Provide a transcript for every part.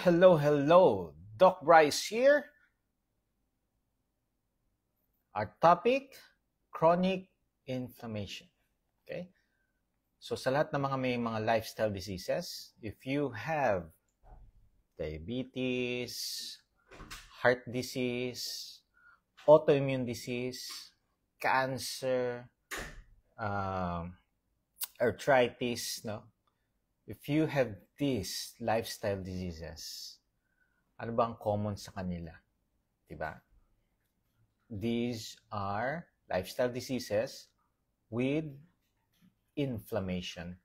Hello. Doc Bryce here. Our topic, chronic inflammation. Okay? So sa lahat ng may mga lifestyle diseases, if you have diabetes, heart disease, autoimmune disease, cancer, arthritis, no? If you have these lifestyle diseases, ano ba ang common sa kanila? Diba? These are lifestyle diseases with inflammation,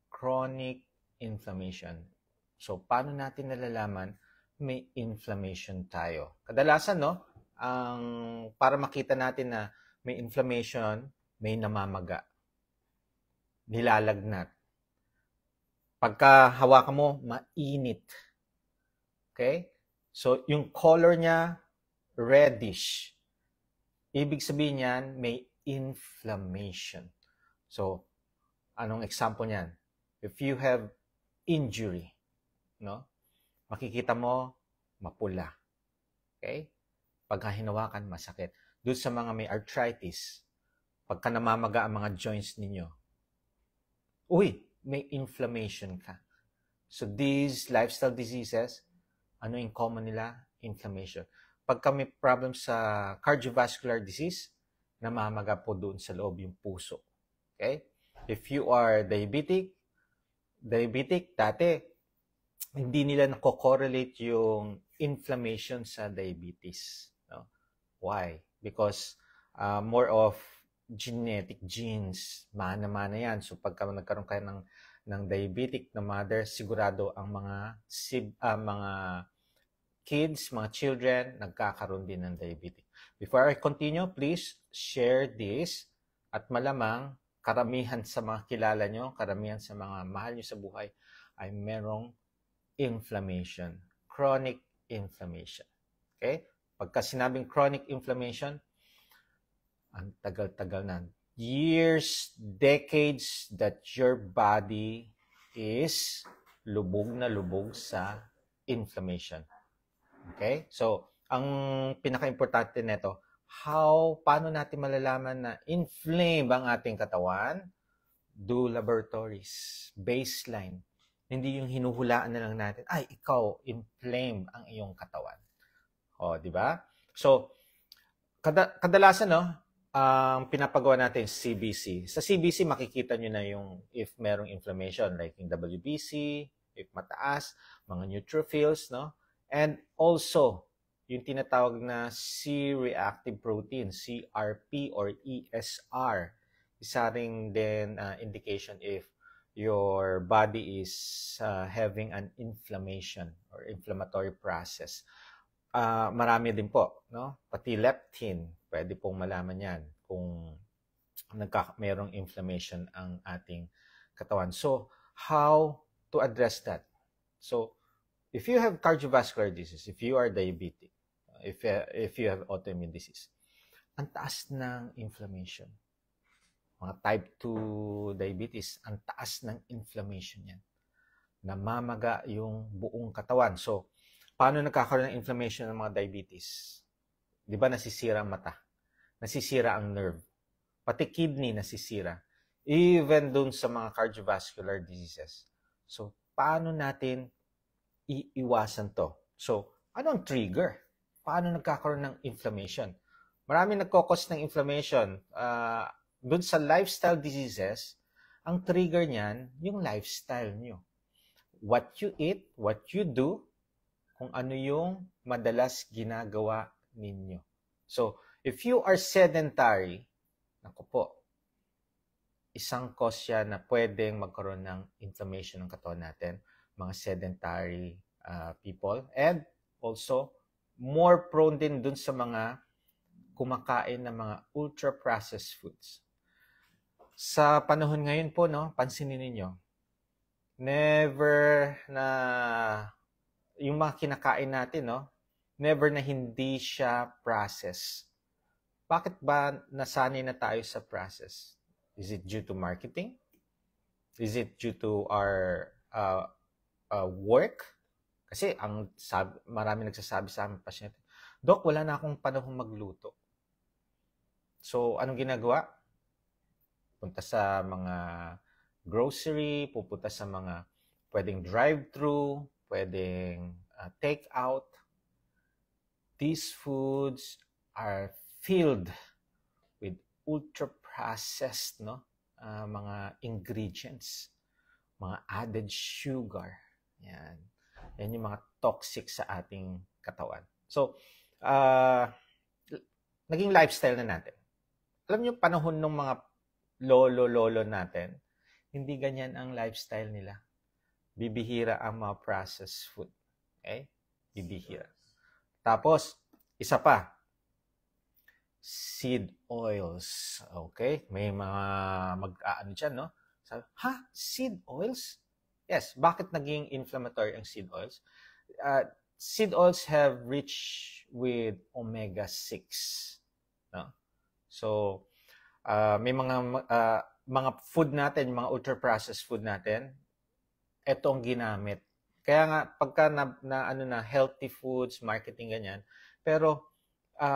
chronic inflammation. So, paano natin nalalaman may inflammation tayo? Kadalasan, no, para makita natin na may inflammation, may namamaga, nilalagnat. Pagka hawakan mo, mainit. Okay? So, yung color niya, reddish. Ibig sabihin niyan, may inflammation. So, anong example niyan? If you have injury, no? Makikita mo, mapula. Okay? Pagka hinawakan, masakit. Doon sa mga may arthritis, pagka namamaga ang mga joints ninyo, may inflammation ka. So, these lifestyle diseases, ano yung common nila? Inflammation. Pagka may problem sa cardiovascular disease, namamaga po doon sa loob yung puso. Okay? If you are diabetic, dati, hindi nila nako-correlate yung inflammation sa diabetes. No? Why? Because more of genetic genes, mana-mana yan. So pagka nagkaroon kayo ng diabetic na mother, sigurado ang mga kids, mga children, nagkakaroon din ng diabetic. Before I continue, please share this at malamang karamihan sa mga kilala nyo, karamihan sa mga mahal nyo sa buhay ay merong inflammation, chronic inflammation. Okay? Pagka sinabing chronic inflammation, ang tagal-tagal na. Years, decades that your body is lubog na lubog sa inflammation. Okay? So, ang pinaka-importante nito, paano natin malalaman na inflamed ang ating katawan? Do laboratories, baseline. Hindi yung hinuhulaan na lang natin, ikaw, inflamed ang iyong katawan. Di ba? So, kadalasan, no, ang pinapagawa natin CBC. Sa CBC, makikita nyo na yung if merong inflammation, like yung WBC, if mataas, mga neutrophils, no? And also, yung tinatawag na C-reactive protein, CRP or ESR. Isa ring din indication if your body is having an inflammation or inflammatory process. Marami din po, no? Pati leptin, pwede pong malaman yan kung merong inflammation ang ating katawan. So, how to address that? So, if you have cardiovascular disease, if you are diabetic, if you have autoimmune disease, ang taas ng inflammation. Mga type 2 diabetes, ang taas ng inflammation yan. Namamaga yung buong katawan. So, paano nagkakaroon ng inflammation ng mga diabetes? Di ba nasisira ang mata? Nasisira ang nerve. Pati kidney nasisira. Even dun sa mga cardiovascular diseases. So, paano natin iiwasan to? So, ano ang trigger? Paano nagkakaroon ng inflammation? Marami nagkakos ng inflammation. Dun sa lifestyle diseases, ang trigger niyan, yung lifestyle nyo. What you eat, what you do, kung ano yung madalas ginagawa ninyo. So, if you are sedentary, naku po, isang cause yan na pwedeng magkaroon ng inflammation ng katawan natin, mga sedentary people, and also, more prone din dun sa mga kumakain ng mga ultra-processed foods. Sa panahon ngayon po, no, pansinin ninyo, never na yung mga kinakain natin, no, never na hindi siya process. Bakit ba nasanay na tayo sa process? Is it due to marketing? Is it due to our work? Kasi marami nagsasabi sa amin pasyente, Dok, wala na akong panahon magluto. So, anong ginagawa? Punta sa mga grocery, pupunta sa mga pwedeng drive-thru, pwedeng take out. These foods are filled with ultra-processed mga ingredients, mga added sugar. Yan. Yan yung mga toxic sa ating katawan. So, naging lifestyle na natin. Alam niyo, panahon ng mga lolo natin, hindi ganyan ang lifestyle nila. Bibihira ang mga processed food. Okay? Bibihira. Tapos, isa pa, seed oils. Okay? May mga mag-aano dyan, no? Sabi, seed oils? Yes. Bakit naging inflammatory ang seed oils? Seed oils have rich with omega-6. No? So, may mga food natin, mga ultra-processed food natin, ito ang ginamit. Kaya nga, pagka na healthy foods, marketing, ganyan, pero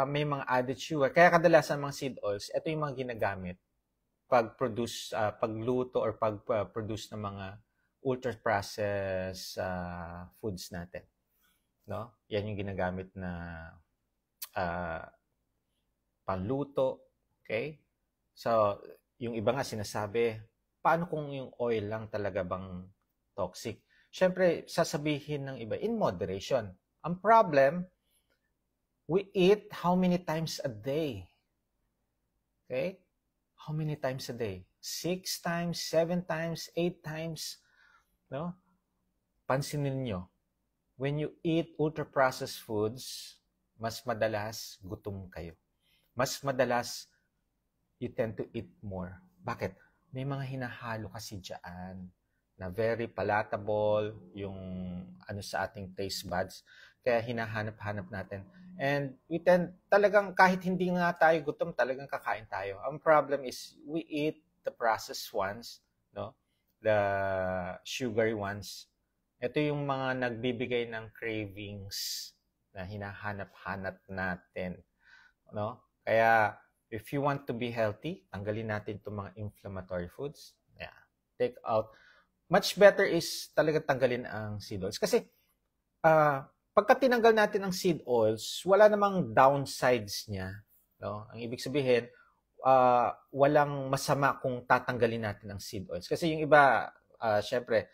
may mga added sugar. Kaya kadalasan mga seed oils, ito yung mga ginagamit pag-produce, pagluto or pag-produce ng mga ultra-processed foods natin. No? Yan yung ginagamit na panluto. Okay? So, yung iba nga sinasabi, paano kung yung oil lang talaga bang toxic? Siyempre, sasabihin ng iba, in moderation. Ang problem, we eat how many times a day? Okay? How many times a day? 6 times, 7 times, 8 times. No? Pansinin nyo, when you eat ultra-processed foods, mas madalas gutom kayo. Mas madalas you tend to eat more. Bakit? May mga hinahalo kasi dyan na very palatable yung sa ating taste buds. Kaya hinahanap-hanap natin. And we tend, talagang kahit hindi nga tayo gutom, talagang kakain tayo. Ang problem is we eat the processed ones, no? The sugary ones. Ito yung mga nagbibigay ng cravings na hinahanap-hanap natin, no? Kaya if you want to be healthy, tanggalin natin itong mga inflammatory foods. Yeah. Take out. Much better is talaga tanggalin ang seed oils. Kasi, pagka tinanggal natin ang seed oils, wala namang downsides niya. No? Ang ibig sabihin, walang masama kung tatanggalin natin ang seed oils. Kasi yung iba, syempre,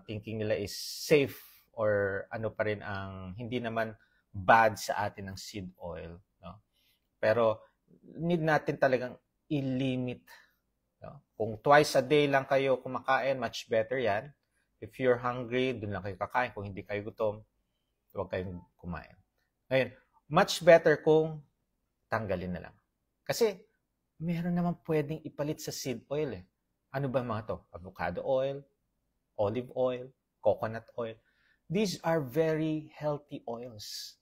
thinking nila is safe or ano pa rin ang hindi naman bad sa atin ang seed oil. No? Pero, need natin talagang i-limit. No? Kung twice a day lang kayo kumakain, much better yan. If you're hungry, dun lang kayo kakain. Kung hindi kayo gutom, huwag kayong kumain. Ngayon, much better kung tanggalin na lang. Kasi, meron naman pwedeng ipalit sa seed oil. Ano ba mga to? Avocado oil, olive oil, coconut oil. These are very healthy oils.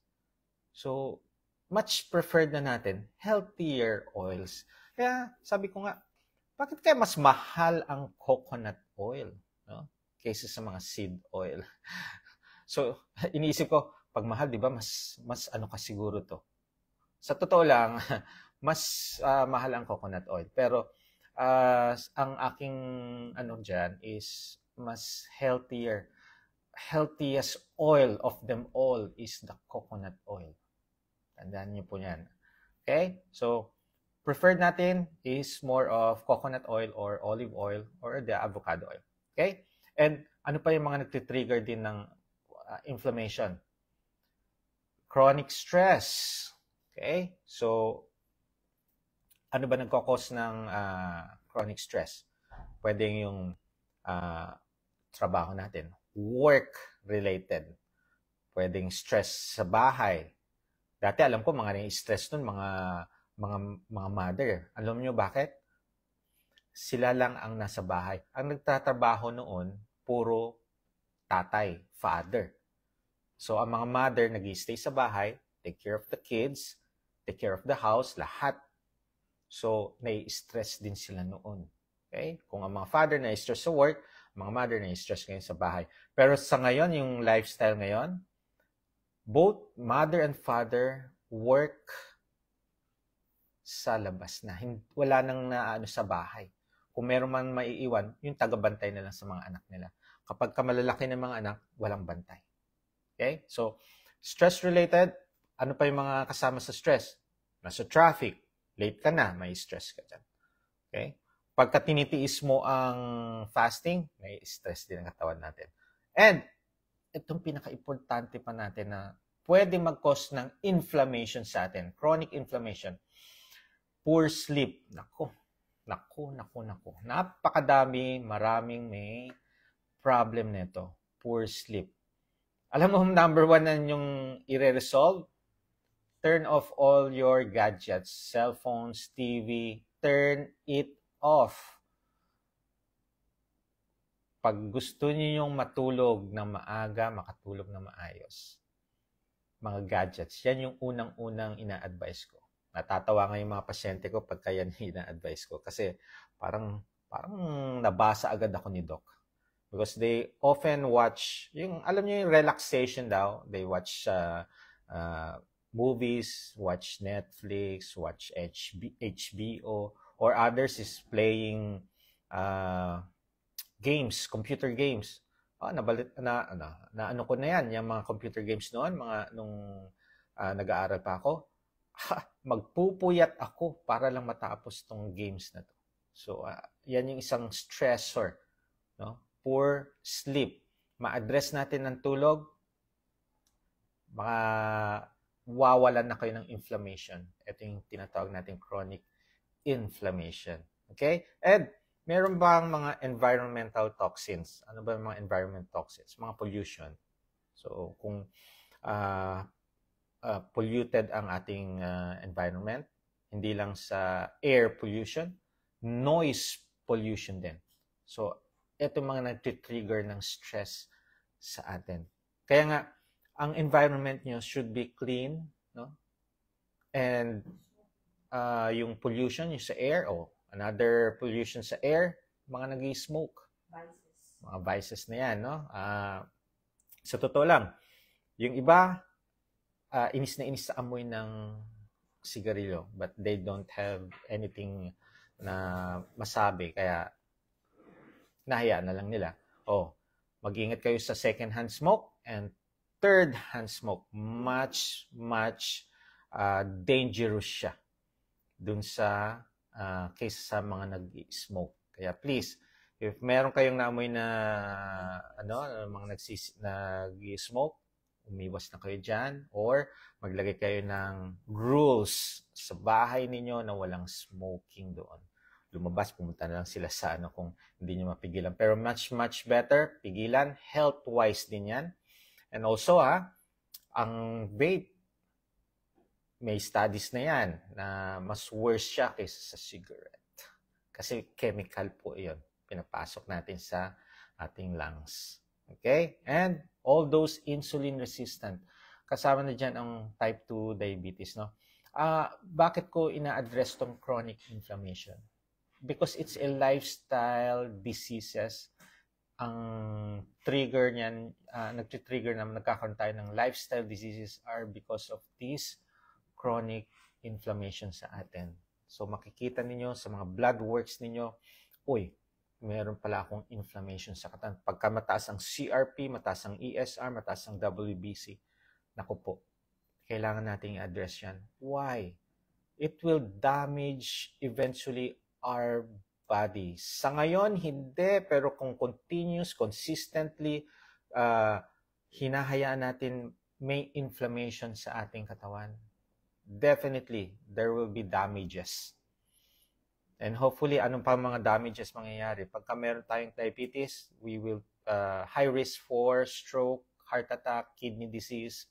So, much preferred na natin, healthier oils. Kaya, sabi ko nga, bakit kaya mas mahal ang coconut oil, no? Kaysa sa mga seed oil? So, iniisip ko, pag mahal, di ba, mas ano ka siguro to? Sa totoo lang, mas mahal ang coconut oil. Pero, ang aking dyan is mas healthier. Healthiest oil of them all is the coconut oil. Tandaan niyo po yan. Okay? So, preferred natin is more of coconut oil or olive oil or the avocado oil. Okay? And ano pa yung mga nagtitrigger din ng inflammation? Chronic stress. Okay? So, ano ba nagkakos ng chronic stress? Pwede yung trabaho natin. Work-related. Pwedeng stress sa bahay. Dati alam ko mga stress nun, mga mother. Alam niyo bakit? Sila lang ang nasa bahay. Ang nagtatrabaho noon, puro tatay, father. So, ang mga mother nag-stay sa bahay, take care of the kids, take care of the house, lahat. So, nai-stress din sila noon. Okay? Kung ang mga father na-stress sa work, mga mother na stress ngayon sa bahay. Pero sa ngayon, yung lifestyle ngayon, both mother and father work sa labas na. Wala nang naano sa bahay. Kung meron man maiiwan, yung tagabantay na lang sa mga anak nila. Kapag malalaki ng mga anak, walang bantay. Okay? So, stress-related, ano pa yung mga kasama sa stress? Nasa traffic, late ka na, may stress ka dyan. Okay? Pagka tinitiis mo ang fasting, may stress din ang katawan natin. And, itong pinaka-importante pa natin na pwede mag-cause ng inflammation sa atin, chronic inflammation, poor sleep. Naku. Napakadami, maraming may problem nito. Poor sleep. Alam mo, number 1 na yung i-resolve? Turn off all your gadgets, cell phones, TV. Turn it off. Pag gusto niyo yung matulog ng maaga, makatulog na maayos, mga gadgets, yan yung unang-unang ina-advise ko. Natatawa nga yung mga pasyente ko pagka yan ina-advise ko. Kasi parang nabasa agad ako ni Doc. Because they often watch, alam niyo yung relaxation daw. They watch movies, watch Netflix, watch HBO, or others is playing games, computer games. Ano ko na yan, yung mga computer games noon, nung nag-aaral pa ako, magpupuyat ako para lang matapos tong games na to. So, yan yung isang stressor, no? Poor sleep. Ma-address natin ng tulog, wawalan na kayo ng inflammation. Ito yung tinatawag natin chronic inflammation. Okay? And, meron bang mga environmental toxins? Ano ba yung mga environmental toxins? Mga pollution. So, kung polluted ang ating environment, hindi lang sa air pollution, noise pollution din. So, ito mga nag-trigger ng stress sa atin. Kaya nga, ang environment nyo should be clean, no? And yung pollution, yung sa air, another pollution sa air, mga nag-i-smoke. Mga vices na yan, no? Sa totoo lang, yung iba, inis na inis sa amoy ng sigarilyo, but they don't have anything na masabi, kaya nahiya na lang nila. Mag-ingat kayo sa second-hand smoke and third-hand smoke. Much dangerous siya dun sa kaysa sa mga nag-smoke. Kaya please, if meron kayong naamoy na mga nag-smoke, umiwas na kayo dyan, or maglagay kayo ng rules sa bahay ninyo na walang smoking doon. Lumabas, pumunta na lang sila sa kung hindi nyo mapigilan. Pero much better, pigilan, health-wise din yan. And also, ang vape, may studies na yan na mas worse siya kaysa sa cigarette. Kasi chemical po yun. Pinapasok natin sa ating lungs. Okay? And all those insulin resistant. Kasama na dyan ang type 2 diabetes, no? Bakit ko ina-address tong chronic inflammation? Because it's a lifestyle diseases. Ang trigger niyan, nagtitrigger na nagkakaroon tayo ng lifestyle diseases are because of this chronic inflammation sa atin. So makikita ninyo sa mga blood works ninyo, meron pala akong inflammation sa katawan. Pagka mataas ang CRP, mataas ang ESR, mataas ang WBC, naku po, kailangan nating i-address yan. Why? It will damage eventually our body. Sa ngayon, hindi. Pero kung consistently, hinahayaan natin may inflammation sa ating katawan, definitely, there will be damages. And hopefully, anong pa mga damages mangyayari? Pagka meron tayong diabetes, we will high risk for stroke, heart attack, kidney disease,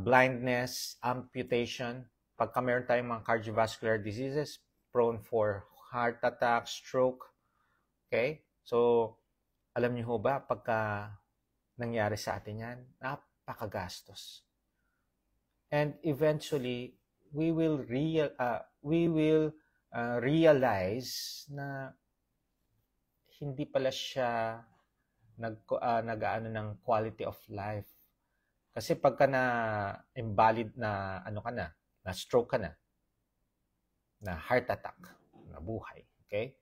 blindness, amputation. Pagka meron tayong mga cardiovascular diseases, prone for heart attack, stroke. Okay? So, alam niyo ho ba, pagka nangyari sa atin yan, napakagastos. And eventually, we will realize na hindi pala siya nag-aano ng quality of life. Kasi pagka na invalid na ano ka na stroke ka na heart attack, na buhay, okay?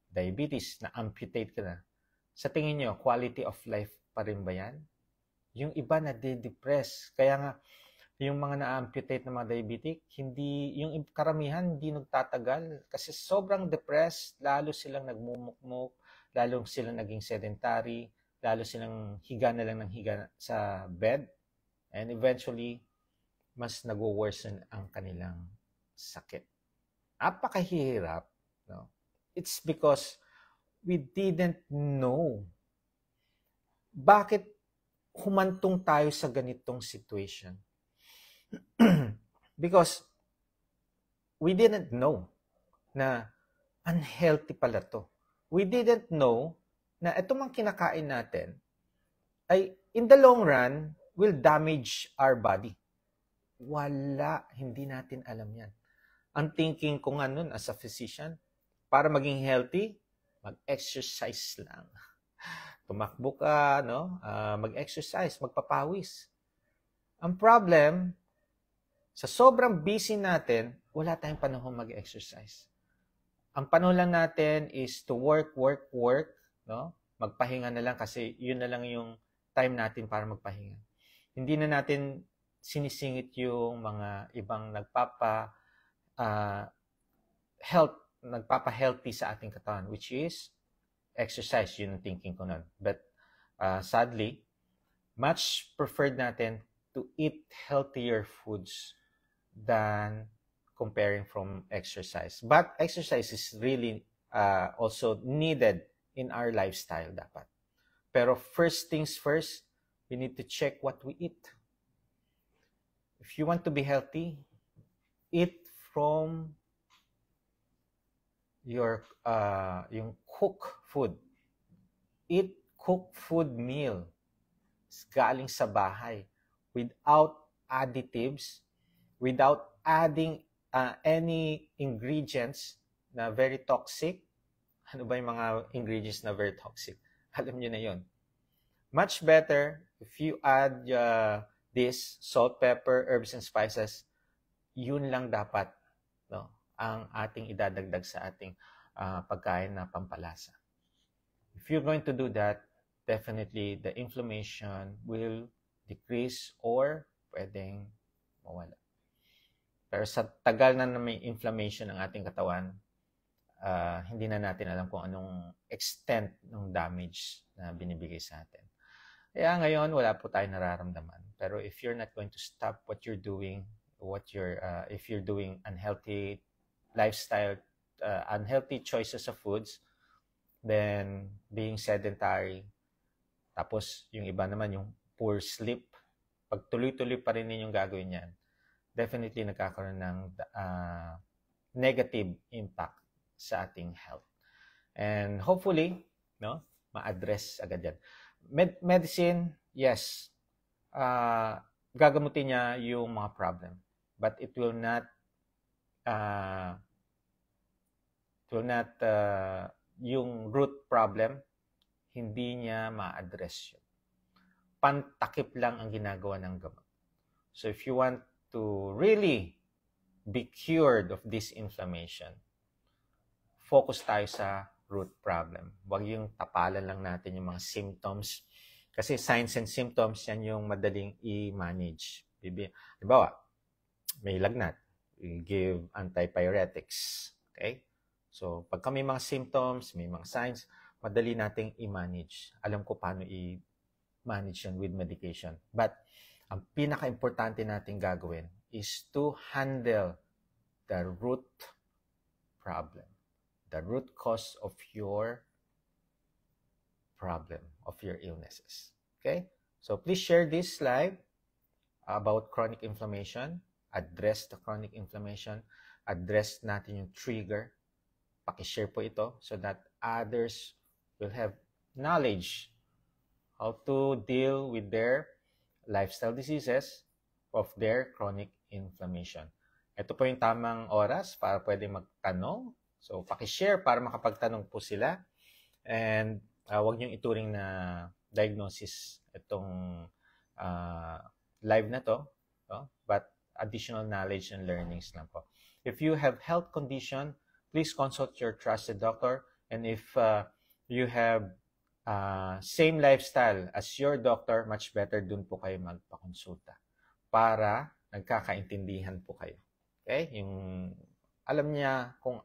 Diabetes, na amputate ka na. Sa tingin nyo, quality of life pa rin ba yan? Yung iba na de-depress. Kaya nga, yung mga na-amputate na mga diabetic, yung karamihan hindi nagtatagal kasi sobrang depressed, lalo silang nagmumukmuk, lalo silang naging sedentary, lalo silang higa na lang ng higa sa bed, and eventually, mas nag-worsen ang kanilang sakit. Napakahirap, no? It's because we didn't know. Bakit humantong tayo sa ganitong situation? Because we didn't know na unhealthy pala to. We didn't know na ito mang kinakain natin ay in the long run will damage our body. Wala, hindi natin alam yan. Ang thinking ko nga nun as a physician, para maging healthy, mag-exercise lang. Tumakbo ka, no? Mag-exercise, magpapawis. Ang problem, sa sobrang busy natin, wala tayong panahon mag-exercise. Ang panahon lang natin is to work, no? Magpahinga na lang kasi yun na lang yung time natin para magpahinga. Hindi na natin sinisingit yung mga ibang nagpapa-healthy sa ating katawan, which is exercise. Yun ang thinking ko nun. But sadly, much preferred natin to eat healthier foods than comparing from exercise. But exercise is really also needed in our lifestyle dapat. Pero first things first, we need to check what we eat. If you want to be healthy, eat from yung cooked food. Eat cooked food meal. Galing sa bahay. Without additives, without adding any ingredients na very toxic. Ano ba yung mga ingredients na very toxic? Alam nyo na yun. Much better if you add this salt, pepper, herbs, and spices, yun lang dapat, no, ang ating idadagdag sa ating pagkain na pampalasa. If you're going to do that, definitely the inflammation will decrease or pwedeng mawala. Pero sa tagal na may inflammation ng ating katawan, hindi na natin alam kung anong extent ng damage na binibigay sa atin. Kaya ngayon, wala po tayong nararamdaman. Pero if you're not going to stop what you're doing, if you're doing unhealthy lifestyle, unhealthy choices of foods, then being sedentary, tapos yung iba naman yung poor sleep, pag tuloy-tuloy pa rin ninyong gagawin yan, definitely nagkakaroon ng negative impact sa ating health. And hopefully, no, ma-address agad yan. Medicine, yes, gagamutin niya yung mga problem. But it will not yung root problem, hindi niya ma-address yun. Pantakip lang ang ginagawa ng gamot. So if you want to really be cured of this inflammation, focus tayo sa root problem. Huwag yung tapalan lang natin yung mga symptoms. Kasi signs and symptoms, yan yung madaling i-manage. Halimbawa, may lagnat, we give antipyretics. Okay? So, pagka may mga symptoms, may mga signs, madali nating i-manage. Alam ko paano i-manage yan with medication. But, ang pinaka-importante nating gagawin is to handle the root problem. The root cause of your problem, of your illnesses. Okay? So, please share this live about chronic inflammation. Address the chronic inflammation. Address natin yung trigger. Pakishare po ito so that others will have knowledge how to deal with their lifestyle diseases of their chronic inflammation. Ito po yung tamang oras para pwede magtanong. So, pakishare para makapagtanong po sila. And huwag niyong ituring na diagnosis itong live na to, but additional knowledge and learnings lang po. If you have health condition, please consult your trusted doctor. And if you have same lifestyle as your doctor, much better dun po kayo magpakonsulta para nagkakaintindihan po kayo. Okay? Yung alam niya kung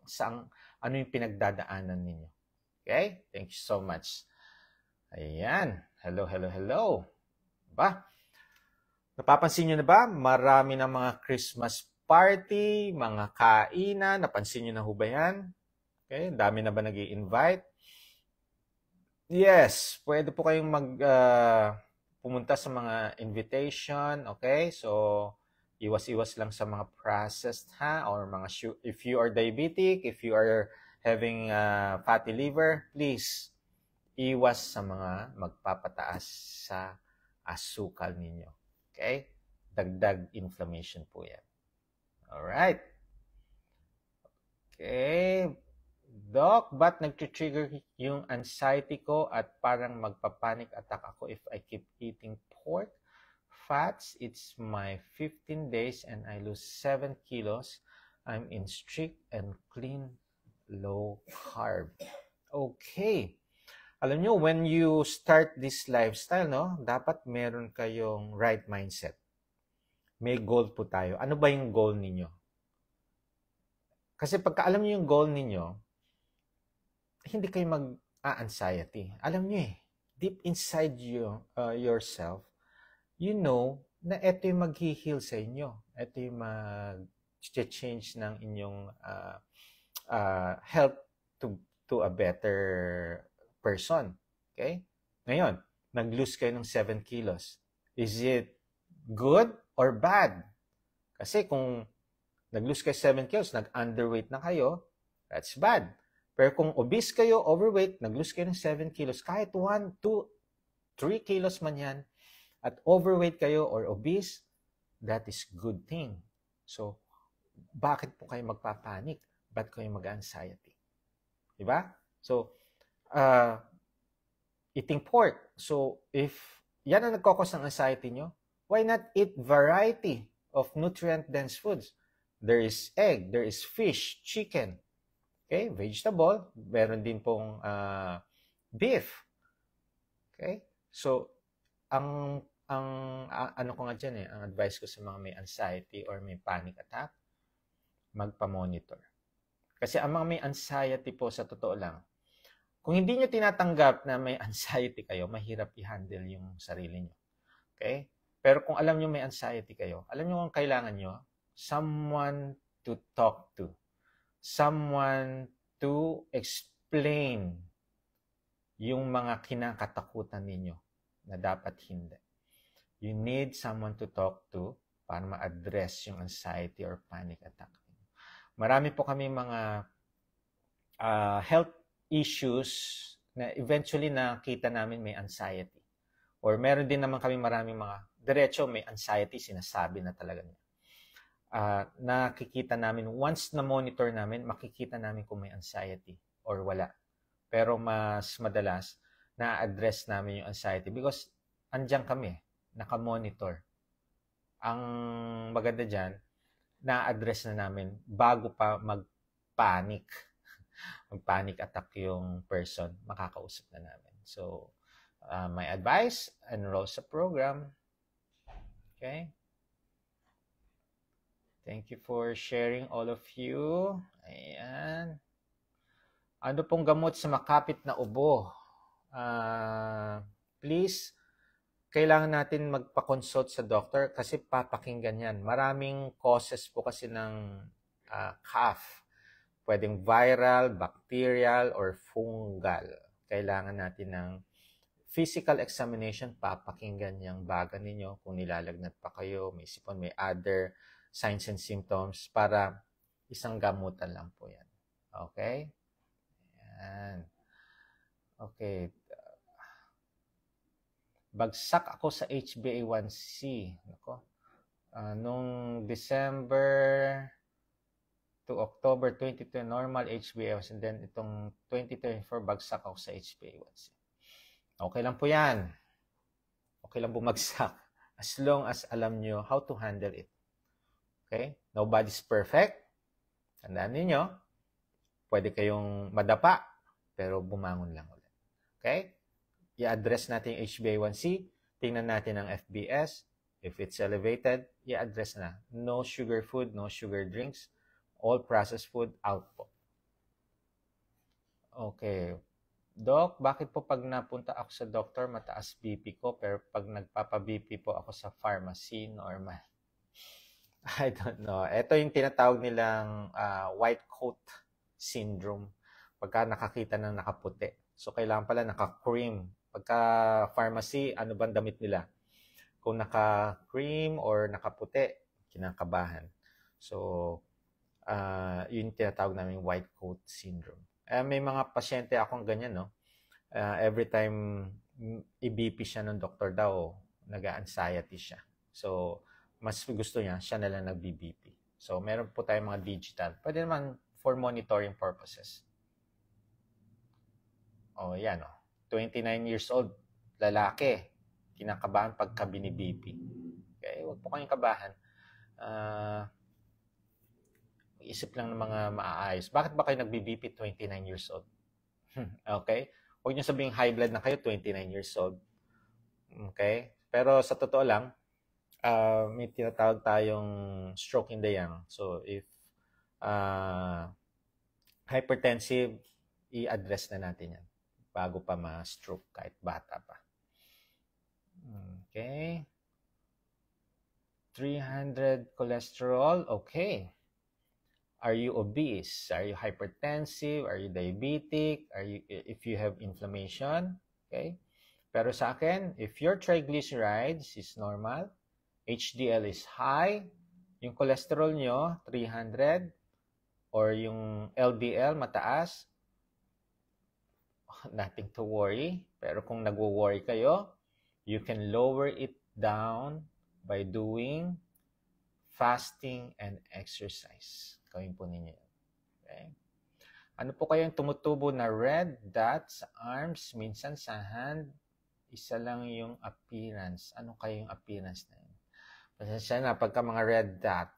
ano yung pinagdadaanan ninyo. Okay? Thank you so much. Ayan. Hello, hello, hello. Ba? Napapansin nyo na ba? Marami ng mga Christmas party, mga kainan. Napansin nyo na ho ba yan? Okay? Dami na ba nag-i-invite? Yes. Pwede po kayong pumunta sa mga invitation. Okay? So, iwas-iwas lang sa mga processed or mga if you are diabetic, if you are having fatty liver, please iwas sa mga magpapataas sa asukal ninyo. Okay? Dagdag inflammation po yan. Alright. Okay. Doc, ba't nag-trigger yung anxiety ko at parang magpa-panic attack ako if I keep eating pork? Fats, it's my 15 days and I lose 7 kilos. I'm in strict and clean low carb. Okay. Alam nyo, when you start this lifestyle, dapat meron kayong right mindset. May goal po tayo. Ano ba yung goal ninyo? Kasi pagka alam nyo yung goal ninyo, hindi kayo mag-anxiety. Alam nyo deep inside yourself, you know na ito yung mag-heal sa inyo. Ito yung mag-change ng inyong health to a better person. Okay? Ngayon, nag-lose kayo ng 7 kilos. Is it good or bad? Kasi kung nag-lose kayo 7 kilos, nag-underweight na kayo, that's bad. Pero kung obese kayo, overweight, nag-lose kayo ng 7 kilos, kahit 1, 2, 3 kilos man yan, at overweight kayo or obese, that is good thing. So, bakit po kayo magpapanik? Ba't kayo mag-anxiety? Diba? So, eating pork. So, if yan ang nagkakos ng anxiety nyo, why not eat variety of nutrient-dense foods? There is egg, there is fish, chicken, okay, vegetable, meron din pong beef. Okay? So, ang ano ko nga dyan ang advice ko sa mga may anxiety or may panic attack, magpa-monitor. Kasi ang mga may anxiety po, sa totoo lang, kung hindi nyo tinatanggap na may anxiety kayo, mahirap i-handle yung sarili nyo. Okay? Pero kung alam nyo may anxiety kayo, alam nyo kung kailangan nyo, someone to talk to. Someone to explain yung mga kinakatakutan ninyo na dapat hindi. You need someone to talk to para ma-address yung anxiety or panic attack. Marami po kami mga health issues na eventually nakita namin may anxiety. Or meron din naman kami maraming mga diretso may anxiety, sinasabi na talaga niya. Nakikita namin, once na monitor namin, makikita namin kung may anxiety or wala. Pero mas madalas, na-address namin yung anxiety because andyan kami, nakamonitor. Ang maganda dyan, na-address na namin bago pa mag-panic. Mag-panic attack yung person, makakausap na namin. So, my advice, enroll sa program. Okay? Thank you for sharing, all of you. Ayan. Ano pong gamot sa makapit na ubo? Please, kailangan natin magpa-consult sa doctor kasi papakinggan yan. Maraming causes po kasi ng cough. Pwedeng viral, bacterial, or fungal. Kailangan natin ng physical examination, papakinggan yung baga ninyo kung nilalagnat pa kayo, may sipon, may other signs and symptoms para isang gamutan lang po yan. Okay? Ayan. Okay. Bagsak ako sa HbA1c. Nako. Nung December to October 22, normal HbA1c, and then itong 2024, bagsak ako sa HbA1c. Okay lang po yan. Okay lang bumagsak. As long as alam nyo how to handle it. Okay? Nobody's perfect. Tandaan ninyo, pwede kayong madapa, pero bumangon lang ulit. Okay? I-address natin yung HbA1c. Tingnan natin ang FBS. If it's elevated, i-address na. No sugar food, no sugar drinks. All processed food, out po. Okay. Doc, bakit po pag napunta ako sa doktor, mataas BP ko, pero pag nagpapa-BP po ako sa pharmacy, normal? I don't know. Ito yung tinatawag nilang white coat syndrome. Pagka nakakita ng nakaputi. So, kailangan pala naka-cream. Pagka pharmacy, ano bang damit nila? Kung naka-cream or nakaputi, kinakabahan. So, yun tinatawag namin white coat syndrome. May mga pasyente akong ganyan, no? Every time i-BP siya ng doktor daw, nag-anxiety siya. So, mas gusto niya, siya na lang nag-BP. So, meron po tayong mga digital. Pwede naman for monitoring purposes. Oh, yan, oh. 29 years old, lalaki. Kinakabahan pagka bini-BP. Okay, huwag po kayong kabahan. Isip lang ng mga maaayos. Bakit ba kayo nagbi-BP 29 years old? Okay? Huwag niyo sabihing high blood na kayo 29 years old. Okay? Pero sa totoo lang, may tinatawag tayong stroke in the young. So, if hypertensive, i-address na natin yan bago pa ma-stroke kahit bata pa. Okay. 300 cholesterol. Okay. Are you obese? Are you hypertensive? Are you diabetic? If you have inflammation? Okay. Pero sa akin, if your triglycerides is normal, HDL is high, yung cholesterol nyo, 300, or yung LDL mataas, nothing to worry. Pero kung nagwo-worry kayo, you can lower it down by doing fasting and exercise. Gawin po ninyo. Okay? Ano po kayang tumutubo na red dot sa arms, minsan sa hand, isa lang yung appearance. Ano kayong appearance na yun? Pasensya na, pagka mga red dot,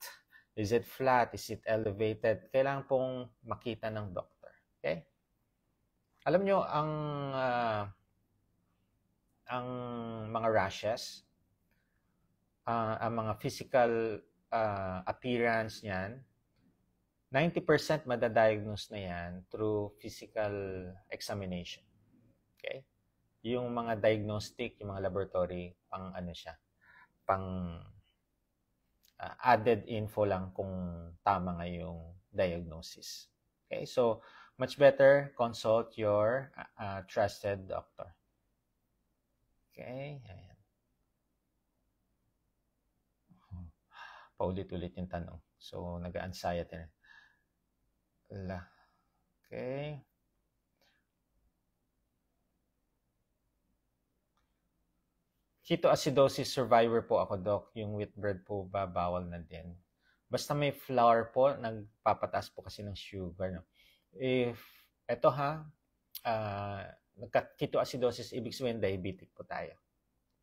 is it flat? Is it elevated? Kailangan pong makita ng doctor. Okay? Alam nyo, ang mga rashes, ang mga physical appearance niyan, 90% madadiagnose na yan through physical examination. Okay? Yung mga diagnostic, yung mga laboratory, pang ano siya, pang added info lang kung tama nga yung diagnosis. Okay? So, much better consult your trusted doctor. Okay? Ayan. Paulit-ulit yung tanong. So, nag-anxiety na. Okay. Ketoacidosis survivor po ako, Doc. Yung wheat bread po ba, bawal na din? Basta may flour po, nagpapataas po kasi ng sugar. No? If, eto ha, ketoacidosis, ibig sabihin diabetic po tayo.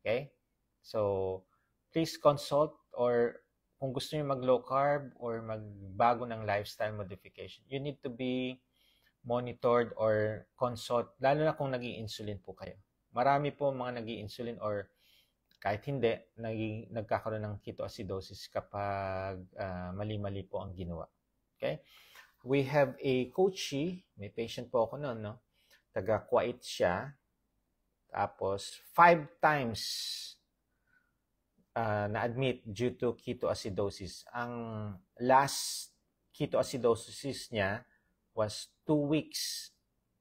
Okay? So, please consult, or kung gusto niyo mag-low carb or magbago ng lifestyle modification, you need to be monitored or consult, lalo na kung nag-i-insulin po kayo. Marami po mga nag-i-insulin or kahit hindi, nagkakaroon ng ketoacidosis kapag mali-mali po ang ginawa. Okay? We have a coachee, may patient po ako noon, no? Taga-Kuwait siya. Tapos, 5 times na-admit due to ketoacidosis. Ang last ketoacidosis niya was 2 weeks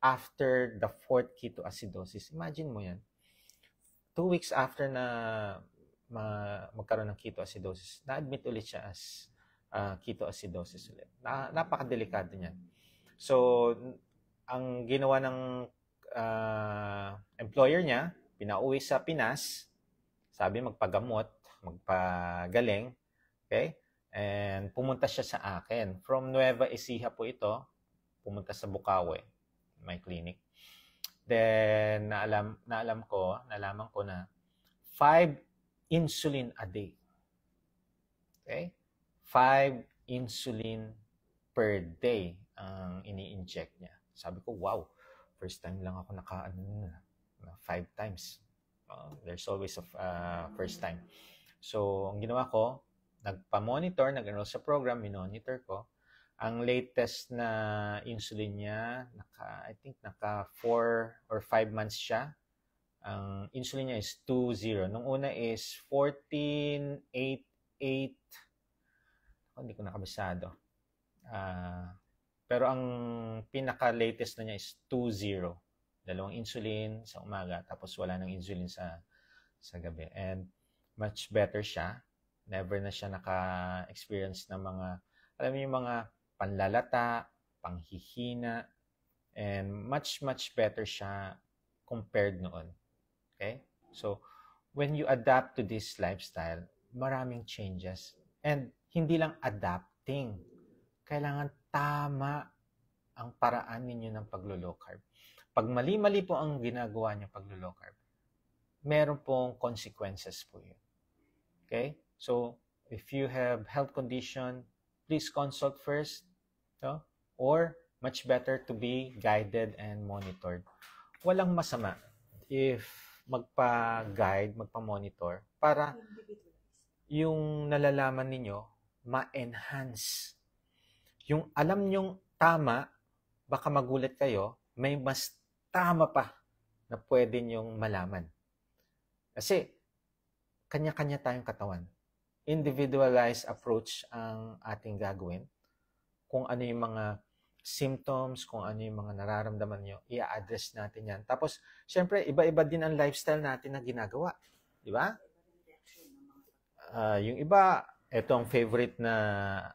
after the 4th ketoacidosis. Imagine mo yan. 2 weeks after na magkaroon ng ketoacidosis, na-admit ulit siya as ketoacidosis ulit. Napakadelikado niyan. So, ang ginawa ng employer niya, pinauwi sa Pinas, sabi magpagamot, magpagaling, okay? And pumunta siya sa akin. From Nueva Ecija po ito, pumunta sa Bukawi, my clinic. Then, nalaman ko na 5 insulin a day. Okay? 5 insulin per day ang ini-inject niya. Sabi ko, wow, first time lang ako 5 times. There's always a first time. So, ang ginawa ko, nagpa-monitor, nag-enroll sa program, minonitor ko. Ang latest na insulin niya, I think naka 4 or 5 months siya. Ang insulin niya is 2.0. Nung una is 14.88. Hindi ko nakabisado. Pero ang pinaka-latest na niya is 2.0. 2 insulin sa umaga, tapos wala nang insulin sa gabi. And much better siya. Never na siya naka-experience ng mga, alam mo yung mga panlalata, panghihina, and much better siya compared noon. Okay? So, when you adapt to this lifestyle, maraming changes. And hindi lang adapting. Kailangan tama ang paraan ninyo ng paglo-low carb. Pag mali-mali po ang ginagawa niyo paglo-low carb, meron pong consequences po yun. Okay? So, if you have health condition, please consult first, no? Or much better to be guided and monitored. Walang masama if magpa-guide, magpa-monitor para yung nalalaman ninyo ma-enhance. Yung alam nyong tama, baka magulat kayo, may mas tama pa na pwede nyong malaman. Kasi kanya-kanya tayong katawan. Individualized approach ang ating gagawin. Kung ano yung mga symptoms, kung ano yung mga nararamdaman nyo, i-address natin yan. Tapos, syempre, iba-iba din ang lifestyle natin na ginagawa. Di ba? Yung iba, ito ang favorite na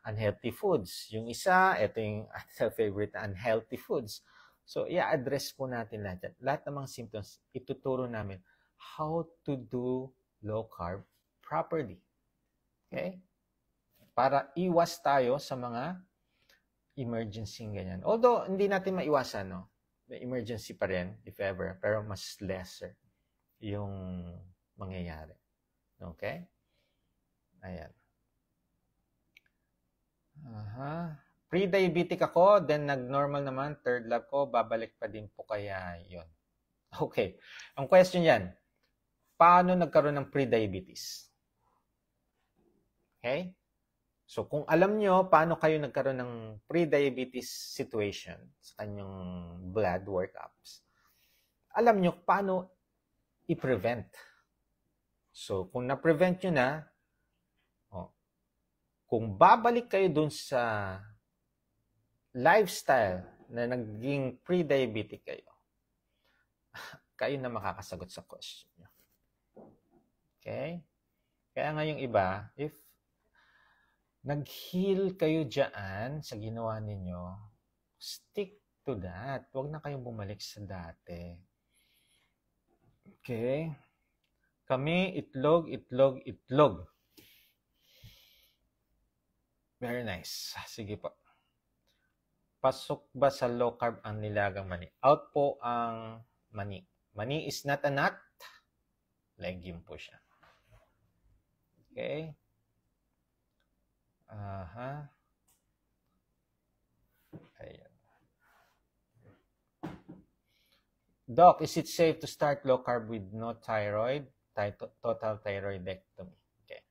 unhealthy foods. Yung isa, ito yung favorite na unhealthy foods. So, i-address po natin lahat yan. Lahat ng mga symptoms, ituturo namin how to do low carb properly. Okay? Para iwas tayo sa mga emergency ganyan. Although, hindi natin maiwasan, no? May emergency pa rin, if ever, pero mas lesser yung mangyayari. Okay? Ayan. Pre-diabetic ako, then nag-normal naman, third lab ko, babalik pa din po kaya yun. Okay. Ang question yan, paano nagkaroon ng pre-diabetes? Okay? So, kung alam nyo paano kayo nagkaroon ng pre-diabetes situation sa kanyang blood workups, alam nyo paano i-prevent. So, kung na-prevent nyo na, kung babalik kayo dun sa lifestyle na naging pre-diabetic kayo, kayo na makakasagot sa question nyo. Okay? Kaya nga yung iba, if nag-heal kayo dyan sa ginawa ninyo, stick to that. Huwag na kayong bumalik sa dati. Okay? Kami, itlog. Very nice. Sige po. Pasok ba sa low carb ang nilagang mani? Out po ang mani. Mani is not a nut. Legume po siya. Okay? Ayan. Doc, is it safe to start low carb with no thyroid? Total thyroidectomy. Okay.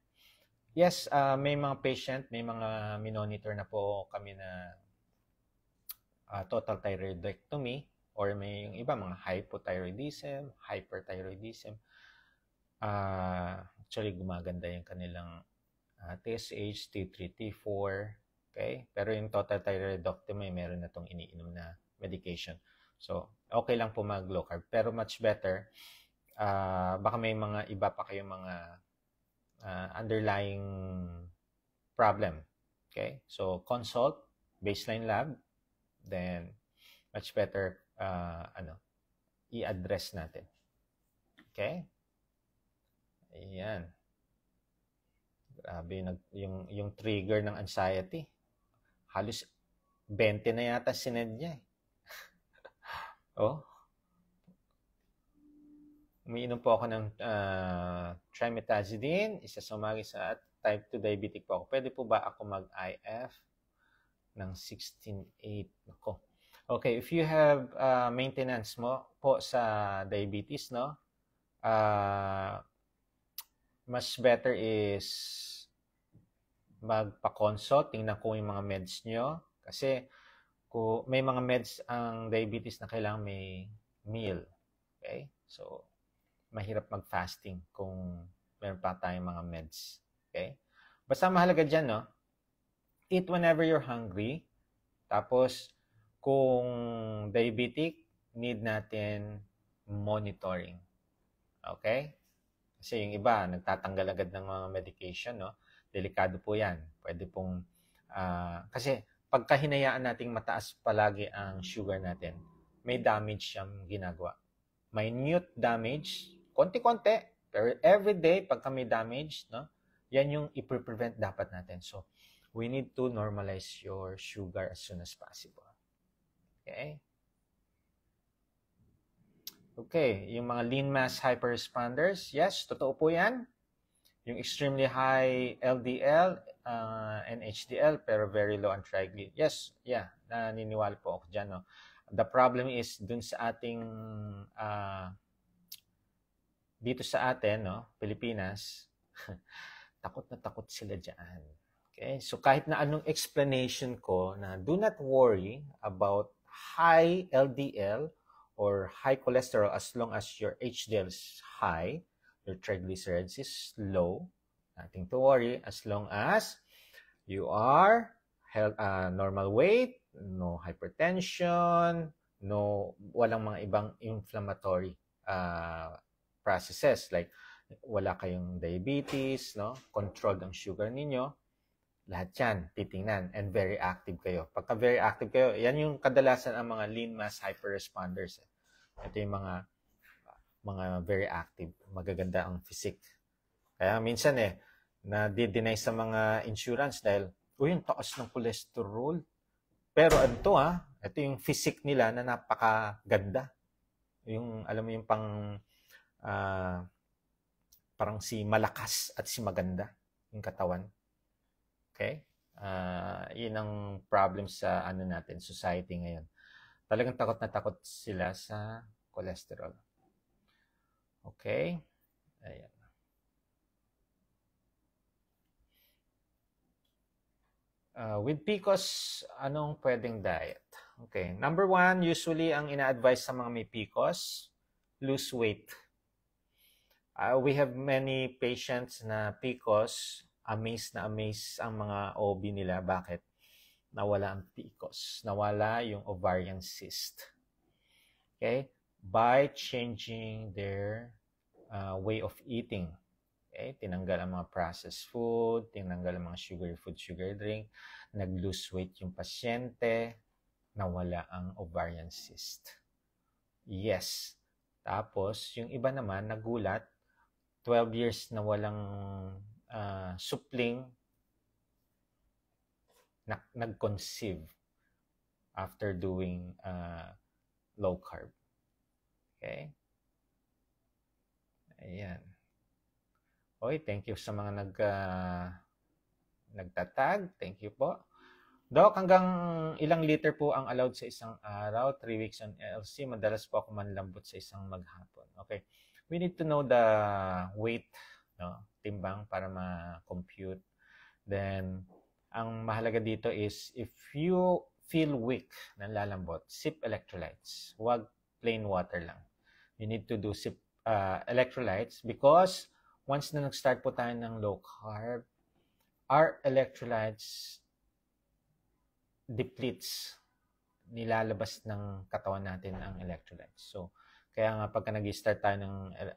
Yes, may mga patient, may mga minonitor na po kami na total thyroidectomy, or may yung iba, mga hypothyroidism, hyperthyroidism. Actually, gumaganda yung kanilang TSH, T3, T4, okay? Pero yung total thyroidectomy, meron na itong iniinom na medication. So, okay lang po mag-low carb. Pero much better, baka may mga iba pa kayong mga underlying problem. Okay? So, consult, baseline lab, then much better i-address natin. Okay? Ayan. Grabe, yung trigger ng anxiety. Halos 20 na yata sinend niya eh. Oh, umiinom po ako ng trimetazidine, isa sa umaga sa type 2 diabetic po ako. Pwede po ba ako mag-IF ng 16-8? Ako. Okay, if you have maintenance mo po sa diabetes, no? Mas better is magpa-consult, tingnan ko yung mga meds nyo. Kasi kung may mga meds ang diabetes na kailangan may meal. Okay? So, mahirap mag-fasting kung meron pa tayong mga meds. Okay? Basta mahalaga dyan, no? Eat whenever you're hungry. Tapos, kung diabetic, need natin monitoring. Okay? Kasi yung iba, nagtatanggal agad ng mga medication, no? Delikado po yan. Pwede pong, kasi pagka hinayaan nating mataas palagi ang sugar natin, may damage siyang ginagawa. Minute damage, konti-konti, pero everyday, pagka may damage, no? Yan yung i-prevent dapat natin. So, we need to normalize your sugar as soon as possible. Okay? Okay, yung mga lean mass hyperresponders, yes, totoo po yan. Yung extremely high LDL and HDL pero very low on triglycerides. Yes, yeah, naniniwala po ako dyan. No? The problem is dun sa ating, dito sa atin, no, Pilipinas, takot na takot sila dyan. Okay, so kahit na anong explanation ko na do not worry about high LDL or high cholesterol as long as your HDL is high, your triglycerides is low. Nothing to worry as long as you are normal weight, no hypertension, walang mga ibang inflammatory processes like wala kayong diabetes, no? Controlled ang sugar ninyo. Lahat yan, titingnan. And very active kayo. Pagka very active kayo, yan yung kadalasan ang mga lean mass hyperresponders. Ito yung mga very active. Magaganda ang physique. Kaya minsan na-deny sa mga insurance dahil, yung taas ng cholesterol. Pero ito ito yung physique nila na napakaganda. Yung, alam mo yung parang si malakas at si maganda yung katawan. Okay? Yun ang problem sa natin, society ngayon. Talagang takot na takot sila sa cholesterol. Okay? Ayan. With PCOS, anong pwedeng diet? Okay. Number 1, usually ang ina-advise sa mga may PCOS, lose weight. We have many patients na PCOS, amazed ang mga OB nila. Bakit? Nawala ang PCOS. Nawala yung ovarian cyst. Okay? By changing their way of eating. Okay? Tinanggal ang mga processed food, tinanggal ang mga sugary food, sugar drink, nag-lose weight yung pasyente, nawala ang ovarian cyst. Yes. Tapos, yung iba naman, nagulat, 12 years na walang supling, nag-conceive after doing low carb. Okay? Ayan. Okay, thank you sa mga nagtatag. Thank you po. Doc, hanggang ilang liter po ang allowed sa isang araw? 3 weeks on LC. Madalas po ako manlambot sa isang maghapon. Okay. We need to know the weight, no? Timbang para ma-compute. Then, ang mahalaga dito is if you feel weak, nanlalambot, sip electrolytes. Huwag plain water lang. You need to do sip electrolytes because once na nag-start po tayo ng low carb, our electrolytes depletes. Nilalabas ng katawan natin ang electrolytes. So, kaya nga pagka nag-start tayo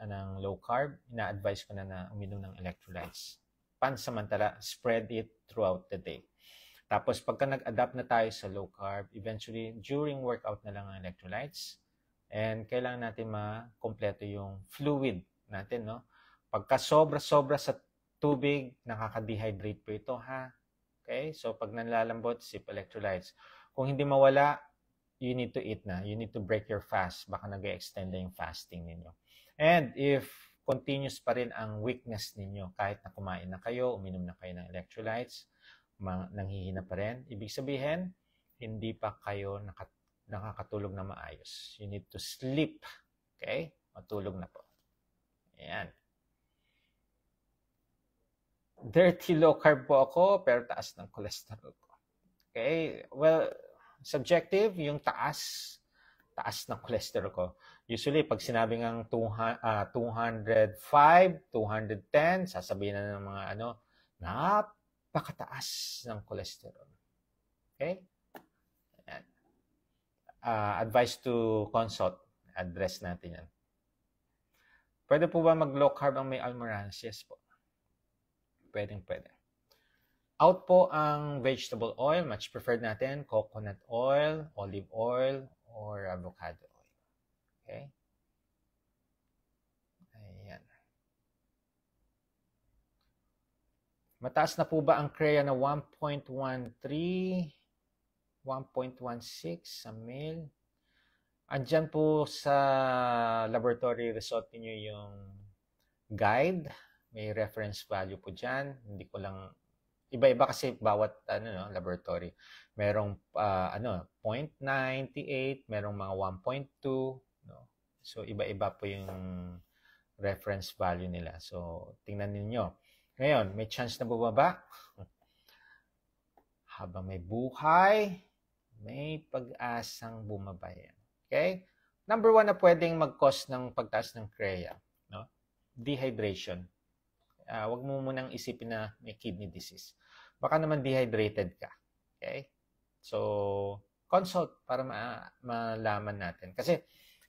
ng low carb, ina-advise ko na uminom ng electrolytes. Pansamantala, spread it throughout the day. Tapos pagka nag-adapt na tayo sa low carb, eventually during workout na lang ang electrolytes. And kailangan natin ma-kompleto yung fluid natin, no? Pagka sobra-sobra sa tubig, nakaka-dehydrate po ito, ha? Okay? So, pag nanlalambot, sip electrolytes. Kung hindi mawala, you need to eat na. You need to break your fast. Baka nag-extend na yung fasting ninyo. And if continuous pa rin ang weakness ninyo, kahit na kumain na kayo, uminom na kayo ng electrolytes, nanghihina pa rin, ibig sabihin, hindi pa kayo nakakatulog na maayos. You need to sleep. Okay? Matulog na po. Ayan. Dirty low carb po ako, pero taas ng cholesterol ko. Okay? Well, subjective, yung taas ng cholesterol ko. Usually, pag sinabi ng 205, 210, sasabihin na ng mga napakataas ng cholesterol. Okay? Ayan. Advice to consult. Address natin yan. Pwede po ba mag-low carb ang may Almoranas? Yes po. Pwede. Out po ang vegetable oil. Much preferred natin. Coconut oil, olive oil, or avocado oil. Okay? Ayan. Mataas na po ba ang CREA na 1.13, 1.16 sa male? Andyan po sa laboratory result niyo yung guide. May reference value po dyan. Hindi ko lang, iba-iba kasi bawat laboratory. Merong 0.98, merong mga 1.2. No? So, iba-iba po yung reference value nila. So, tingnan ninyo. Ngayon, may chance na bumaba. Habang may buhay, may pag-asang bumaba yan. Okay? Number 1 na pwedeng mag-cause ng pagtaas ng CREA. No? Dehydration. Huwag mo munang isipin na may kidney disease. Baka naman dehydrated ka. Okay? So, consult para malaman natin. Kasi,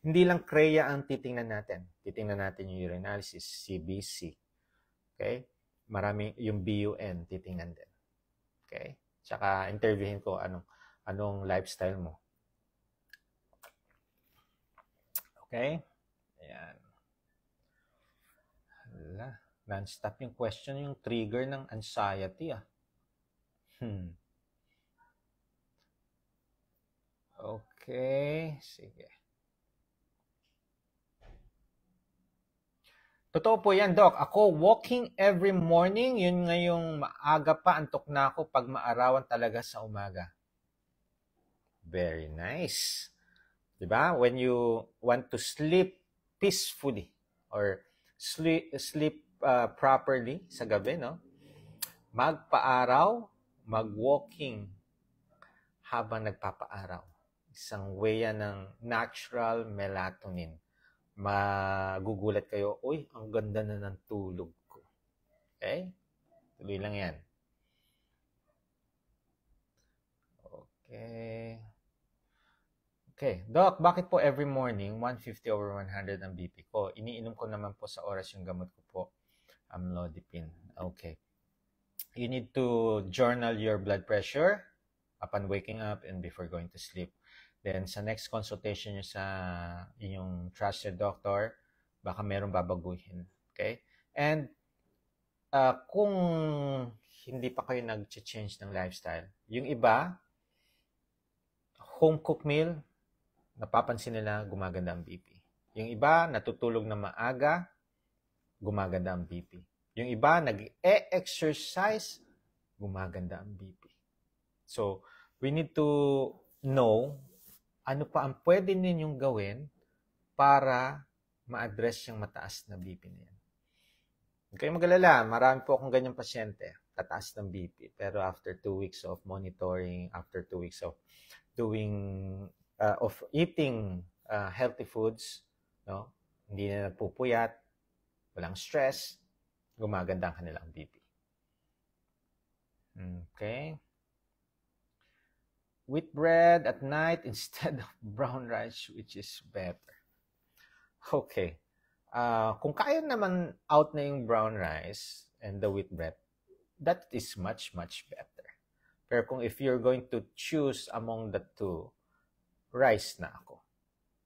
hindi lang CREA ang titingnan natin. Titingnan natin yung urinalysis, CBC. Okay? Marami yung BUN, titingnan din. Okay? Tsaka, interviewin ko anong lifestyle mo. Okay? Ayan. Hala. Non-stop yung question, yung trigger ng anxiety. Okay, sige. Totoo po yan, Doc. Ako, walking every morning, yun ngayong maaga pa, antok na ako pag maarawan talaga sa umaga. Very nice. Diba? When you want to sleep peacefully or sleep properly sa gabi, no? Magpaaraw, mag-walking habang nagpapaaraw. Isang way yan ng natural melatonin. Magugulat kayo, uy, ang ganda na ng tulog ko. Okay? Tuloy lang yan. Okay. Doc, bakit po every morning 150/100 ang BP ko? Iniinom ko naman po sa oras yung gamot ko po. Amlodipine. Okay. You need to journal your blood pressure upon waking up and before going to sleep. Then, sa next consultation nyo sa inyong trusted doctor, baka merong babaguhin. Okay? And, kung hindi pa kayo nag-change ng lifestyle, yung iba, home-cooked meal, napapansin nila, gumaganda ang BP. Yung iba, natutulog na maaga, gumaganda ang BP. Yung iba, nag-exercise, gumaganda ang BP. So, we need to know ano pa ang pwede ninyong gawin para ma-address yung mataas na BP na yan. Huwag kayong mag-alala, marami po akong ganyang pasyente, tataas ng BP. Pero after 2 weeks of monitoring, after 2 weeks of eating healthy foods, no? Hindi na nagpupuyat, walang stress, gumaganda ang kanilang BP. Okay? Wheat bread at night instead of brown rice, which is better. Okay. Kung kaya naman out na yung brown rice and the wheat bread, that is much, much better. Pero kung if you're going to choose among the two, rice na ako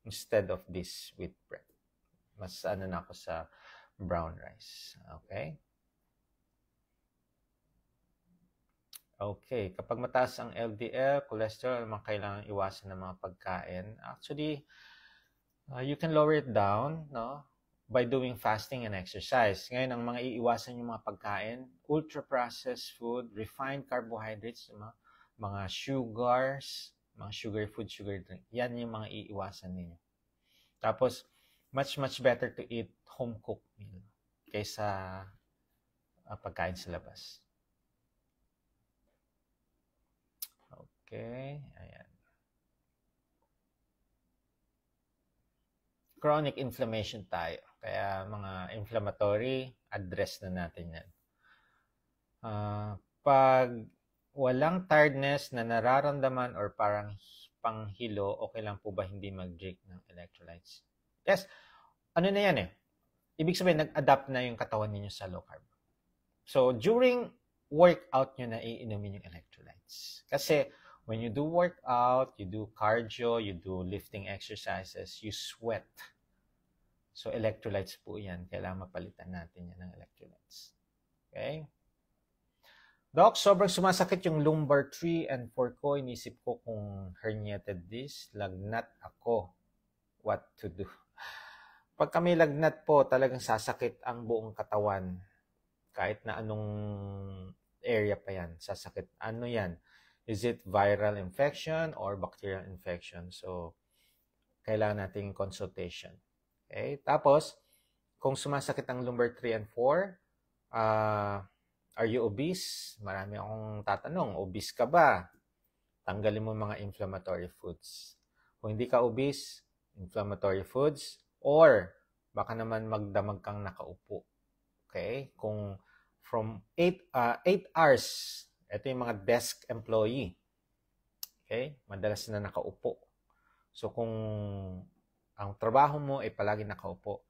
instead of this wheat bread. Mas na ako sa brown rice. Okay? Okay, kapag mataas ang LDL, cholesterol, naman kailangan iwasan ng mga pagkain. Actually, you can lower it down, no? By doing fasting and exercise. Ngayon, ang mga iiwasan yung mga pagkain, ultra-processed food, refined carbohydrates, mga sugars, mga sugar food, sugar drink. Yan yung mga iiwasan ninyo. Tapos, much better to eat home-cooked meal kaysa pagkain sa labas. Okay, ayan. Chronic inflammation tayo. Kaya mga inflammatory, address na natin yan. Pag walang tiredness na nararamdaman or parang panghilo, okay lang po ba hindi mag-drink ng electrolytes? Yes, ano na yan eh. Ibig sabihin, nag-adapt na yung katawan ninyo sa low carb. So, during workout nyo na iinumin yung electrolytes. Kasi, when you do workout, you do cardio, you do lifting exercises, you sweat. So, electrolytes po yan. Kailangan mapalitan natin yan ng electrolytes. Okay? Doc, sobrang sumasakit yung lumbar 3 and 4 ko. Inisip ko kung herniated disc. Lagnat ako. What to do? Pag kami lagnat po, talagang sasakit ang buong katawan. Kahit na anong area pa yan, sasakit. Ano yan? Is it viral infection or bacterial infection? So, kailangan nating consultation. Okay? Tapos, kung sumasakit ang lumbar 3 and 4, are you obese? Marami akong tatanong, obese ka ba? Tanggalin mo mga inflammatory foods. Kung hindi ka obese, inflammatory foods, or baka naman magdamag kang nakaupo. Okay? Kung from 8 hours, ito yung mga desk employee. Okay? Madalas na nakaupo. So kung ang trabaho mo ay palagi nakaupo,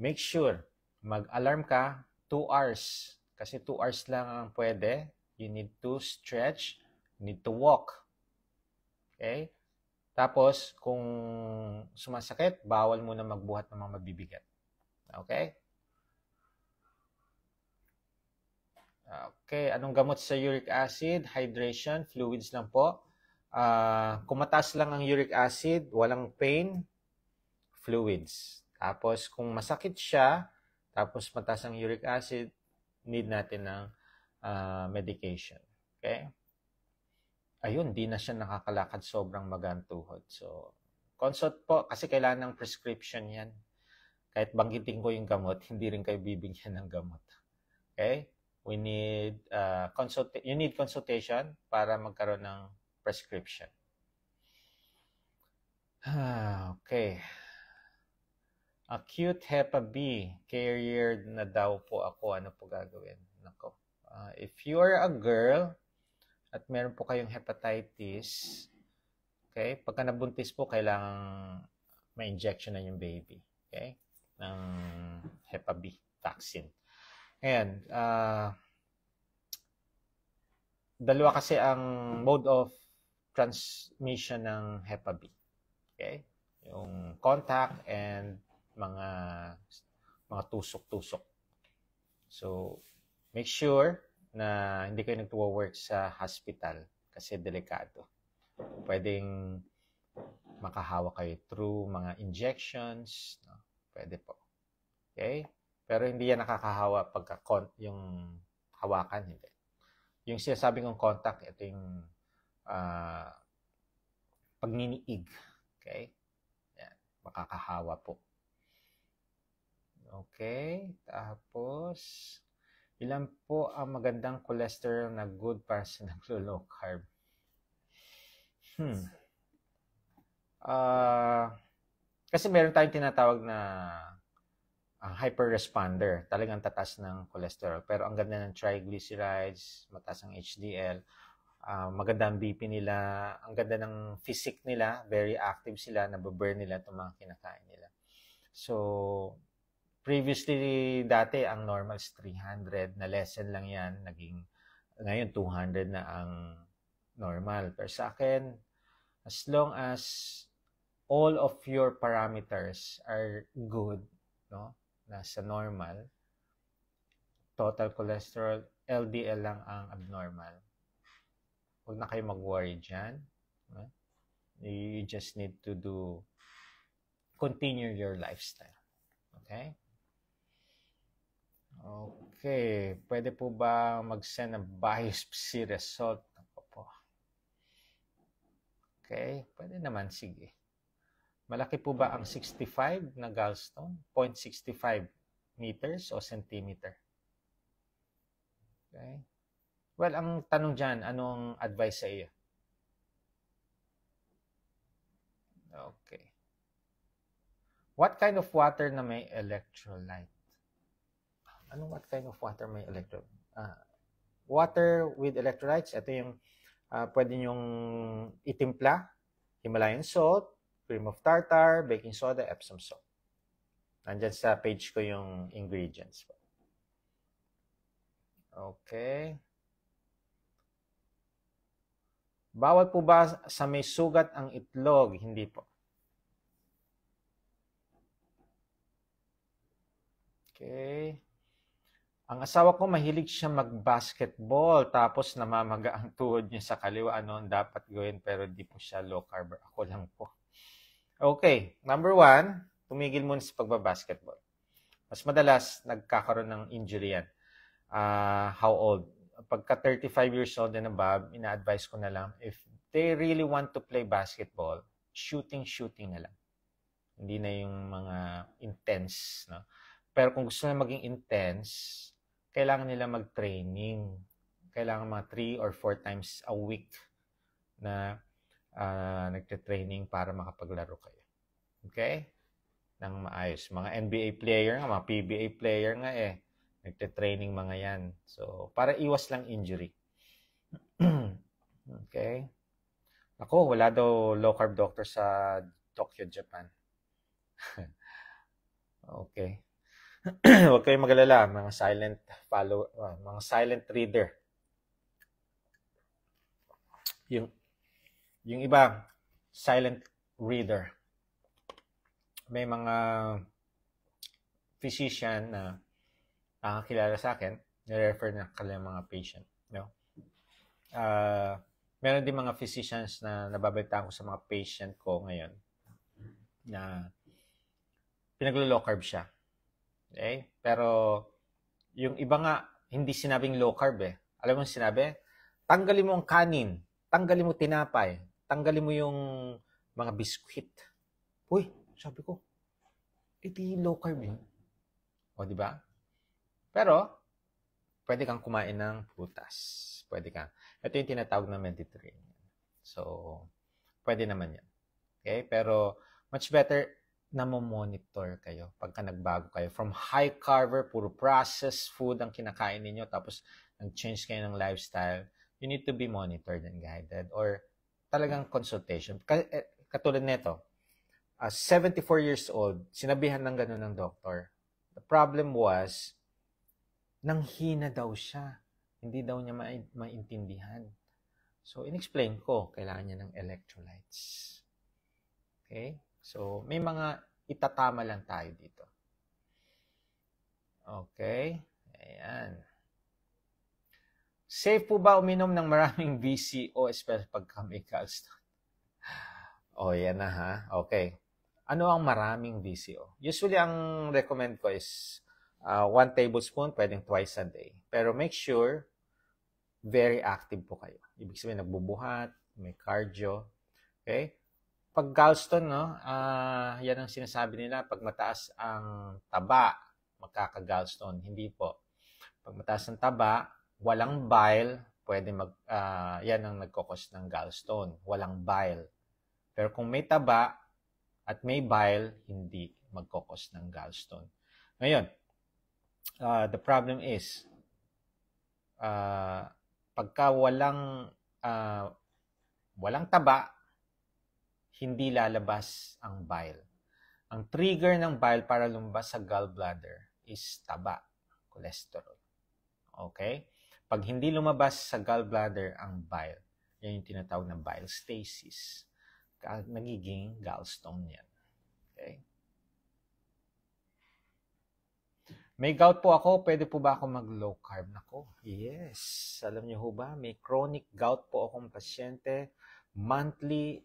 make sure mag-alarm ka 2 hours. Kasi 2 hours lang ang pwede. You need to stretch, you need to walk. Okay? Tapos, kung sumasakit, bawal mo na magbuhat ng mga mabibigat. Okay? Okay, anong gamot sa uric acid? Hydration, fluids lang po. Kung mataas lang ang uric acid, walang pain, fluids. Tapos, kung masakit siya, tapos mataas ang uric acid, need natin ng medication. Okay? Ayun, di na siya nakakalakad, sobrang magantuhod. So, consult po, kasi kailangan ng prescription yan. Kahit banggitin ko yung gamot, hindi rin kayo bibigyan ng gamot. Okay? We need, you need consultation para magkaroon ng prescription. Okay. Acute Hepa B, carrier na daw po ako. Ano po gagawin? Nako. If you are a girl, at meron po kayong hepatitis, okay, pagka nabuntis po, kailangan ma-injection na yung baby, okay, ng Hepa B vaccine. Ayan, dalawa kasi ang mode of transmission ng Hepa B, okay, yung contact and mga tusok-tusok. So, make sure na hindi kayo nagwo-work sa hospital kasi delikado. Pwedeng makahawa kayo through mga injections. No? Pwede po. Okay? Pero hindi yan nakakahawa pagka yung hawakan. Hindi. Yung sinasabi kong contact, ito yung pagniniig. Okay? Yan. Makakahawa po. Okay? Tapos, ilan po ang magandang cholesterol na good para sa naglo-low carb? Kasi meron tayong tinatawag na hyper-responder. Talagang tatas ng cholesterol. Pero ang ganda ng triglycerides, mataas ang HDL, maganda ang BP nila, ang ganda ng physique nila, very active sila, nababurn nila itong mga kinakain nila. So, previously, dati, ang normal is 300, na lessen lang yan, ngayon 200 na ang normal. Pero sa akin, as long as all of your parameters are good, no, nasa normal, total cholesterol, LDL lang ang abnormal, Huwag na kayo mag-worry dyan. You just need to continue your lifestyle. Okay? Okay. Pwede po ba mag-send ng biopsy result? Ako po. Okay. Pwede naman. Sige. Malaki po ba ang 65 na gallstone? 0.65 meters o centimeter? Okay. Well, ang tanong dyan, anong advice sa iyo? Okay. What kind of water na may electrolyte? Anong what kind of water may electrolyte? Water with electrolytes, ito yung pwede nyong itimpla, Himalayan salt, cream of tartar, baking soda, Epsom salt. Nandyan sa page ko yung ingredients. Okay. Bawal po ba sa may sugat ang itlog? Hindi po. Okay. Ang asawa ko mahilig siya mag-basketball tapos namamaga ang tuhod niya sa kaliwa. Ano ang dapat gawin pero di po siya low carb. Ako lang po. Okay. Number 1, tumigil muna sa pagbabasketball. Mas madalas nagkakaroon ng injury yan. How old? Pagka 35 years old and above, ina-advise ko na lang, if they really want to play basketball, shooting na lang. Hindi na yung mga intense. No? Pero kung gusto na maging intense, kailangan nila mag-training. Kailangan mga 3 or 4 times a week na nagte-training para makapaglaro kayo. Okay? Nang maayos. Mga NBA player nga, mga PBA player nga nagte-training mga yan. So, para iwas lang injury. Okay? Ako, wala daw low carb doctor sa Tokyo, Japan. Okay. Huwag kayong magalala, mga silent follower, mga silent reader. Yung iba, silent reader. May mga physician na nakakilala sa akin, nirefer na kanilang mga patient. No? Meron din mga physicians na nababalitaan ko sa mga patient ko ngayon na pinaglo-low carb siya. Okay? Pero yung iba nga, hindi sinabing low carb Alam mo sinabi? Tanggalin mo ang kanin, tanggalin mo tinapay, tanggalin mo yung mga biskwit. Uy, sabi ko, iti low carb yun. O, di ba? Pero, pwede kang kumain ng prutas. Pwede kang. Ito yung tinatawag na Mediterranean. So, pwede naman yan. Okay? Pero, much better na monitor kayo pagka nagbago kayo. From high carb, puro processed food ang kinakain ninyo, tapos nag-change kayo ng lifestyle, you need to be monitored and guided or talagang consultation. Katulad nito, 74 years old, sinabihan ng ganun ng doktor. The problem was, nanghina daw siya. Hindi daw niya maintindihan. So, in-explain ko, kailangan niya ng electrolytes. Okay? So, may mga itatama lang tayo dito. Okay? Ayan. Safe po ba uminom ng maraming VCO, especially pagka may gallstone? Oh, yan na ha. Okay. Ano ang maraming VCO? Usually, ang recommend ko is 1 tablespoon, pwedeng twice a day. Pero make sure, very active po kayo. Ibig sabihin, nagbubuhat, may cardio. Okay? Pag gallstone, no, yan ang sinasabi nila, pag mataas ang taba, magkaka-gallstone. Hindi po. Pag mataas ang taba, walang bile, pwede yan ang nagkokos ng gallstone. Walang bile. Pero kung may taba at may bile, hindi magkokos ng gallstone. Ngayon, the problem is, pagka walang taba, hindi lalabas ang bile. Ang trigger ng bile para lumabas sa gallbladder is taba, cholesterol. Okay? Pag hindi lumabas sa gallbladder ang bile, yan yung tinatawag na bile stasis. Nagiging gallstone yan. Okay? May gout po ako, pwede po ba ako mag-low carb? Nako, yes. Alam niyo ho ba, may chronic gout po akong pasyente. Monthly,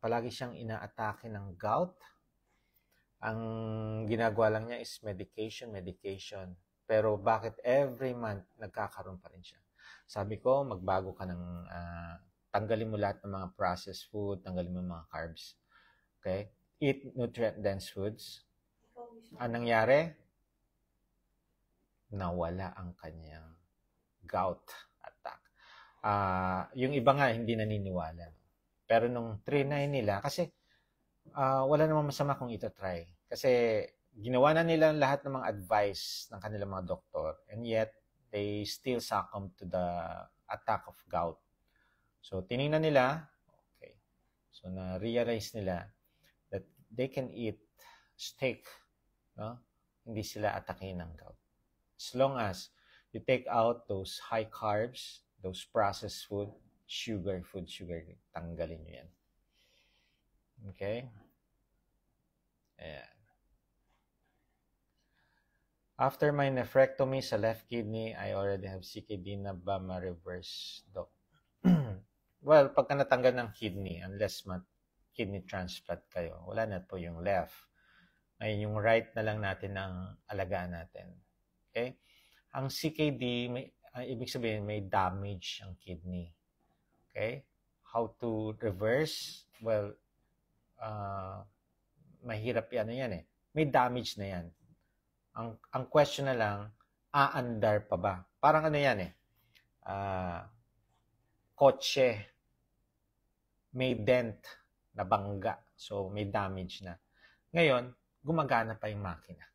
palagi siyang inaatake ng gout. Ang ginagawa lang niya is medication. Pero bakit every month nagkakaroon pa rin siya? Sabi ko, magbago ka ng, tanggalin mo lahat ng mga processed food, tanggalin mo mga carbs. Okay? Eat nutrient-dense foods. Anong nangyari? Nawala ang kanyang gout attack. Yung iba nga hindi naniniwala. Pero nung 3-9 nila, kasi wala namang masama kung ito try. Kasi ginawa na nila lahat ng mga advice ng kanilang mga doktor, and yet they still succumb to the attack of gout. So tiningnan nila, okay. So na-realize nila that they can eat steak, no? Hindi sila atake ng gout. As long as you take out those high carbs, those processed food, sugar, tanggalin nyo yan. Okay? Ayan. After my nephrectomy sa left kidney, I already have CKD na ba ma-reverse, doc? Well, pagka natanggal ng kidney, unless kidney transplant kayo, wala na po yung left. Ngayon, yung right na lang natin ang alagaan natin. Okay? Ang CKD, ibig sabihin, may damage ang kidney. Okay? How to reverse? Well, mahirap yan eh. May damage na yan. Ang question na lang, aandar pa ba? Parang ano yan eh. Kotse, may dent, na bangga. So, may damage na. Ngayon, gumagana pa yung makina.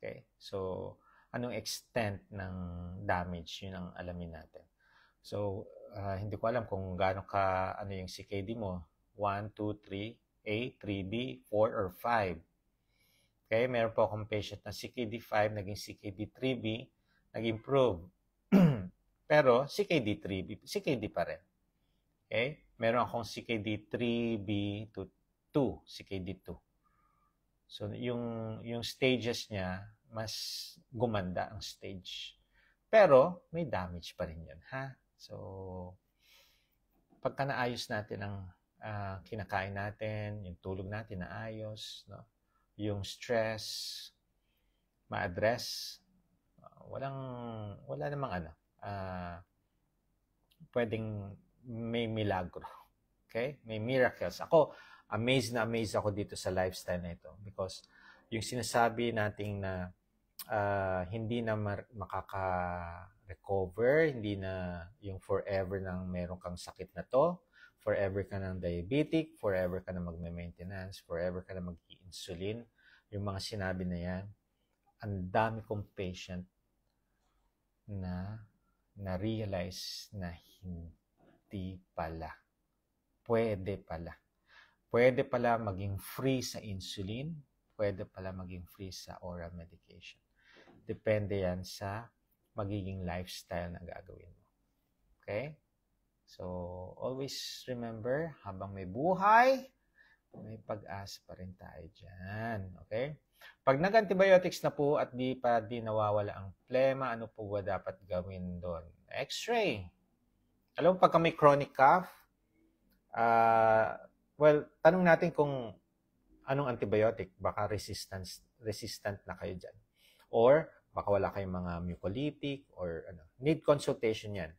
Okay? So, anong extent ng damage, yun ang alamin natin. So, hindi ko alam kung gaano ka, ano yung CKD mo, 1, 2, 3, A, 3B, 4, or 5. Okay, meron po akong patient na CKD5, naging CKD3B, nag-improve. Pero CKD3B, CKD pa rin. Okay? Meron akong CKD3B to 2, CKD2. So, yung stages niya, mas gumanda ang stage. Pero, may damage pa rin yun, ha? So, pagka naayos natin ang kinakain natin, yung tulog natin naayos, no? Yung stress, ma-address, wala namang pwedeng may milagro. Okay? May miracles. Ako, amazed ako dito sa lifestyle na ito because yung sinasabi nating na hindi na makaka-recover, hindi na yung forever nang meron kang sakit na to, forever ka ng diabetic, forever ka na magme-maintenance, forever ka na mag-insulin. Yung mga sinabi na yan, ang dami kong patient na na-realize na hindi pala. Pwede pala maging free sa insulin, pwede pala maging free sa oral medication. Depende yan sa magiging lifestyle na gagawin mo. Okay? So, always remember, habang may buhay, may pag-asa pa rin tayo dyan. Okay? Pag nag-antibiotics na po at di nawawala ang plema, ano po ba dapat gawin doon? X-ray. Alam mo, pagka may chronic cough, well, tanong natin kung anong antibiotic. Baka resistant na kayo dyan. Or, baka wala kayong mga mucolytic or need consultation yan.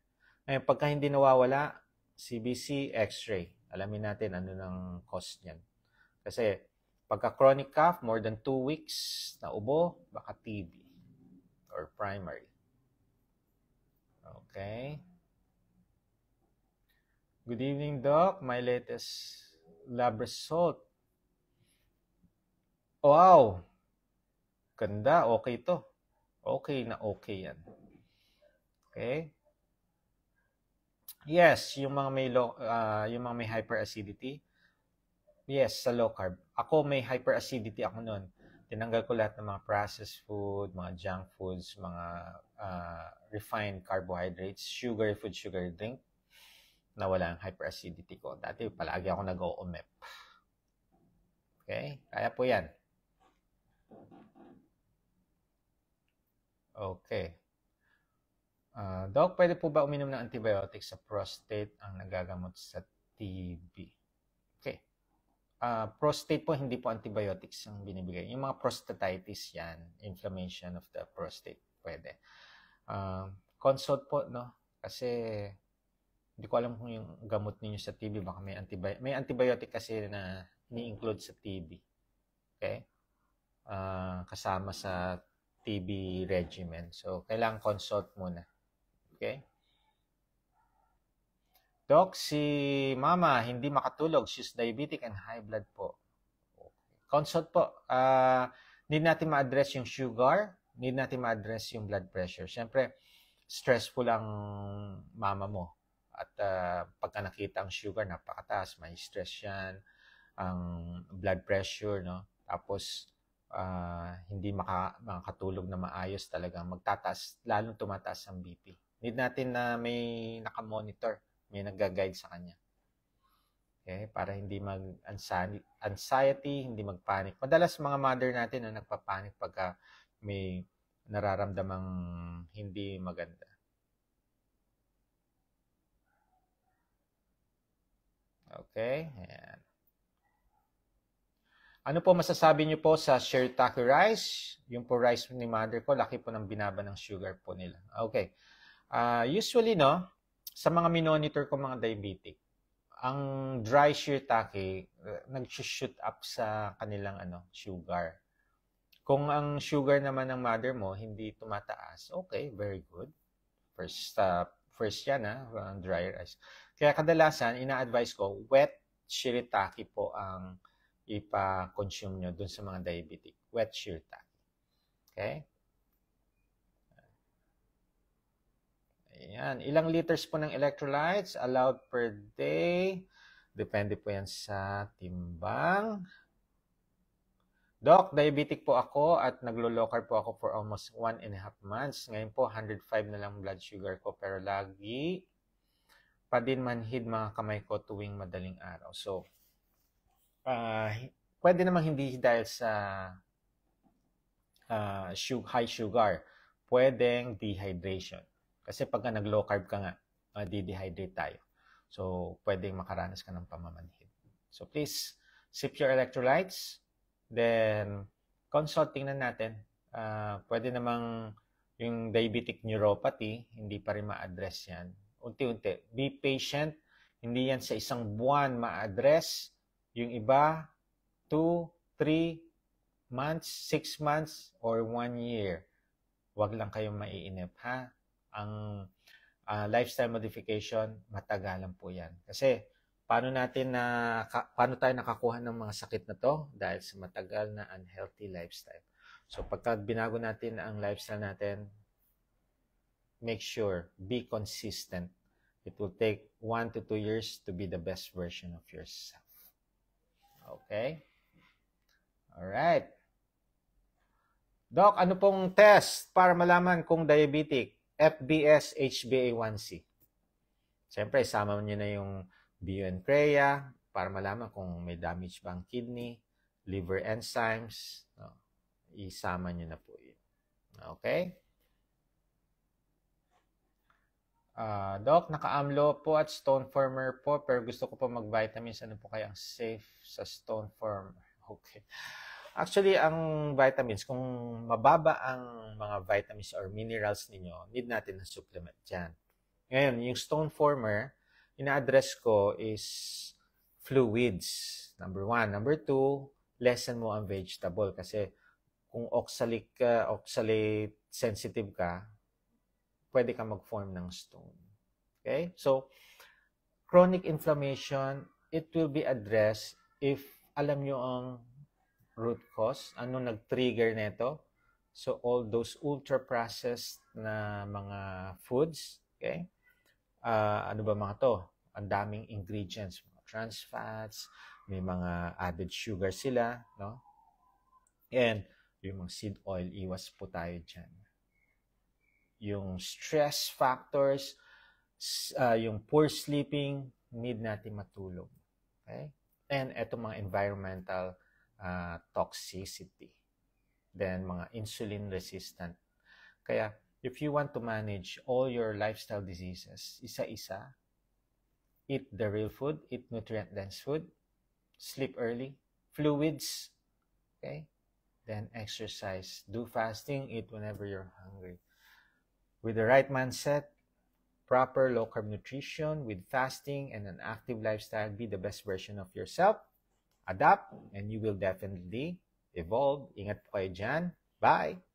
Ngayon, pagka hindi nawawala, CBC, X-ray. Alamin natin ano ng cause niyan. Kasi, pagka chronic cough, more than 2 weeks na ubo, baka TB or primary. Okay. Good evening, Doc. My latest lab result. Wow! Ganda. Okay to. Okay na okay yan. Okay. Yes, yung mga may hyperacidity. Yes, sa low carb. Ako may hyperacidity ako noon. Tinanggal ko lahat ng mga processed food, mga junk foods, mga refined carbohydrates, sugar drink. Nawala ang hyperacidity ko. Dati palagi ako nag-OMEP. Okay? Kaya po yan. Okay. Doc, pwede po ba uminom ng antibiotics sa prostate ang nagagamot sa TB? Okay. Prostate po, hindi po antibiotics ang binibigay. Yung mga prostatitis yan, inflammation of the prostate, pwede. Consult po, no? Kasi hindi ko alam kung yung gamot ninyo sa TB, baka may antibiotic kasi na ni-include sa TB. Okay? Kasama sa TB regimen. So, kailangan consult muna. Okay? Doc, si Mama hindi makatulog. She's diabetic and high blood po. Okay. Consult po. Need natin ma-address yung sugar. Need natin ma-address yung blood pressure. Siyempre, stressful ang mama mo. At pagka nakita ang sugar, napakataas. May stress yan. Ang blood pressure, no? Tapos, hindi makatulog na maayos talaga. Magtataas, lalong tumataas ang BP. Need natin na may nakamonitor, may nag-guide sa kanya. Okay? Para hindi mag-anxiety, hindi mag-panic. Madalas mga mother natin na nagpa-panic pagka may nararamdamang hindi maganda. Okay? Ayan. Ano po masasabi niyo po sa shirataki rice? Yung po rice ni mother ko, laki po ng binaba ng sugar po nila. Okay. Usually, no, sa mga minonitor ko mga diabetic, ang dry shirataki, nag-shoot up sa kanilang sugar. Kung ang sugar naman ng mother mo hindi tumataas, okay, very good. First yan, dry rice. Kaya kadalasan, ina-advise ko, wet shirataki po ang ipa-consume nyo dun sa mga diabetic. Wet shirataki. Okay? Ayan. Ilang liters po ng electrolytes allowed per day? Depende po yan sa timbang. Doc, diabetic po ako at naglo-low carb po ako for almost 1.5 months. Ngayon po, 105 na lang blood sugar ko pero lagi pa din manhid mga kamay ko tuwing madaling araw. So, pwede namang hindi dahil sa high sugar. Pwedeng dehydration. Kasi pagka nag-low carb ka nga, di-dehydrate tayo. So, pwedeng makaranas ka ng pamamanhid. So, please, sip your electrolytes. Then, consult, tingnan natin. Pwede namang yung diabetic neuropathy, hindi pa rin ma-address yan. Unti-unti. Be patient. Hindi yan sa isang buwan ma-address. Yung iba, 2, 3 months, 6 months, or 1 year. Huwag lang kayong maiinip, ha? Ang lifestyle modification, matagalan po yan. Kasi, paano tayo nakakuha ng mga sakit na to? Dahil sa matagal na unhealthy lifestyle. So, pagka binago natin ang lifestyle natin, make sure, be consistent. It will take 1 to 2 years to be the best version of yourself. Okay? Alright. Doc, ano pong test para malaman kung diabetic? FBS, HbA1c. Siyempre, isama nyo na yung bioencrea para malaman kung may damage ba ang kidney, liver enzymes. No? Isama nyo na po yun. Okay? Doc, naka-amlo po at stone former po, pero gusto ko po mag-vitamins. Ano po kaya ang safe sa stone former? Okay. Actually, ang vitamins, kung mababa ang mga vitamins or minerals ninyo, need natin ng supplement dyan. Ngayon, yung stone former, ina-address ko is fluids. Number 1. Number 2, lessen mo ang vegetable. Kasi kung oxalate sensitive ka, pwede ka mag-form ng stone. Okay? So, chronic inflammation, it will be addressed if alam nyo ang root cause, ano nag-trigger nito. So, all those ultra-processed na mga foods, okay? Ano ba mga to? Ang daming ingredients, mga trans fats, may mga added sugar sila, no? And yung mga seed oil, iwas po tayo dyan. Yung stress factors, yung poor sleeping, need natin matulog. Okay? And eto mga environmental toxicity. Then, mga insulin-resistant Kaya, if you want to manage all your lifestyle diseases, isa-isa, eat the real food, eat nutrient-dense food, sleep early, fluids, okay? Then exercise, do fasting, eat whenever you're hungry. With the right mindset, proper low-carb nutrition, with fasting and an active lifestyle, be the best version of yourself. Adapt, and you will definitely evolve. Ingat po kayo dyan. Bye!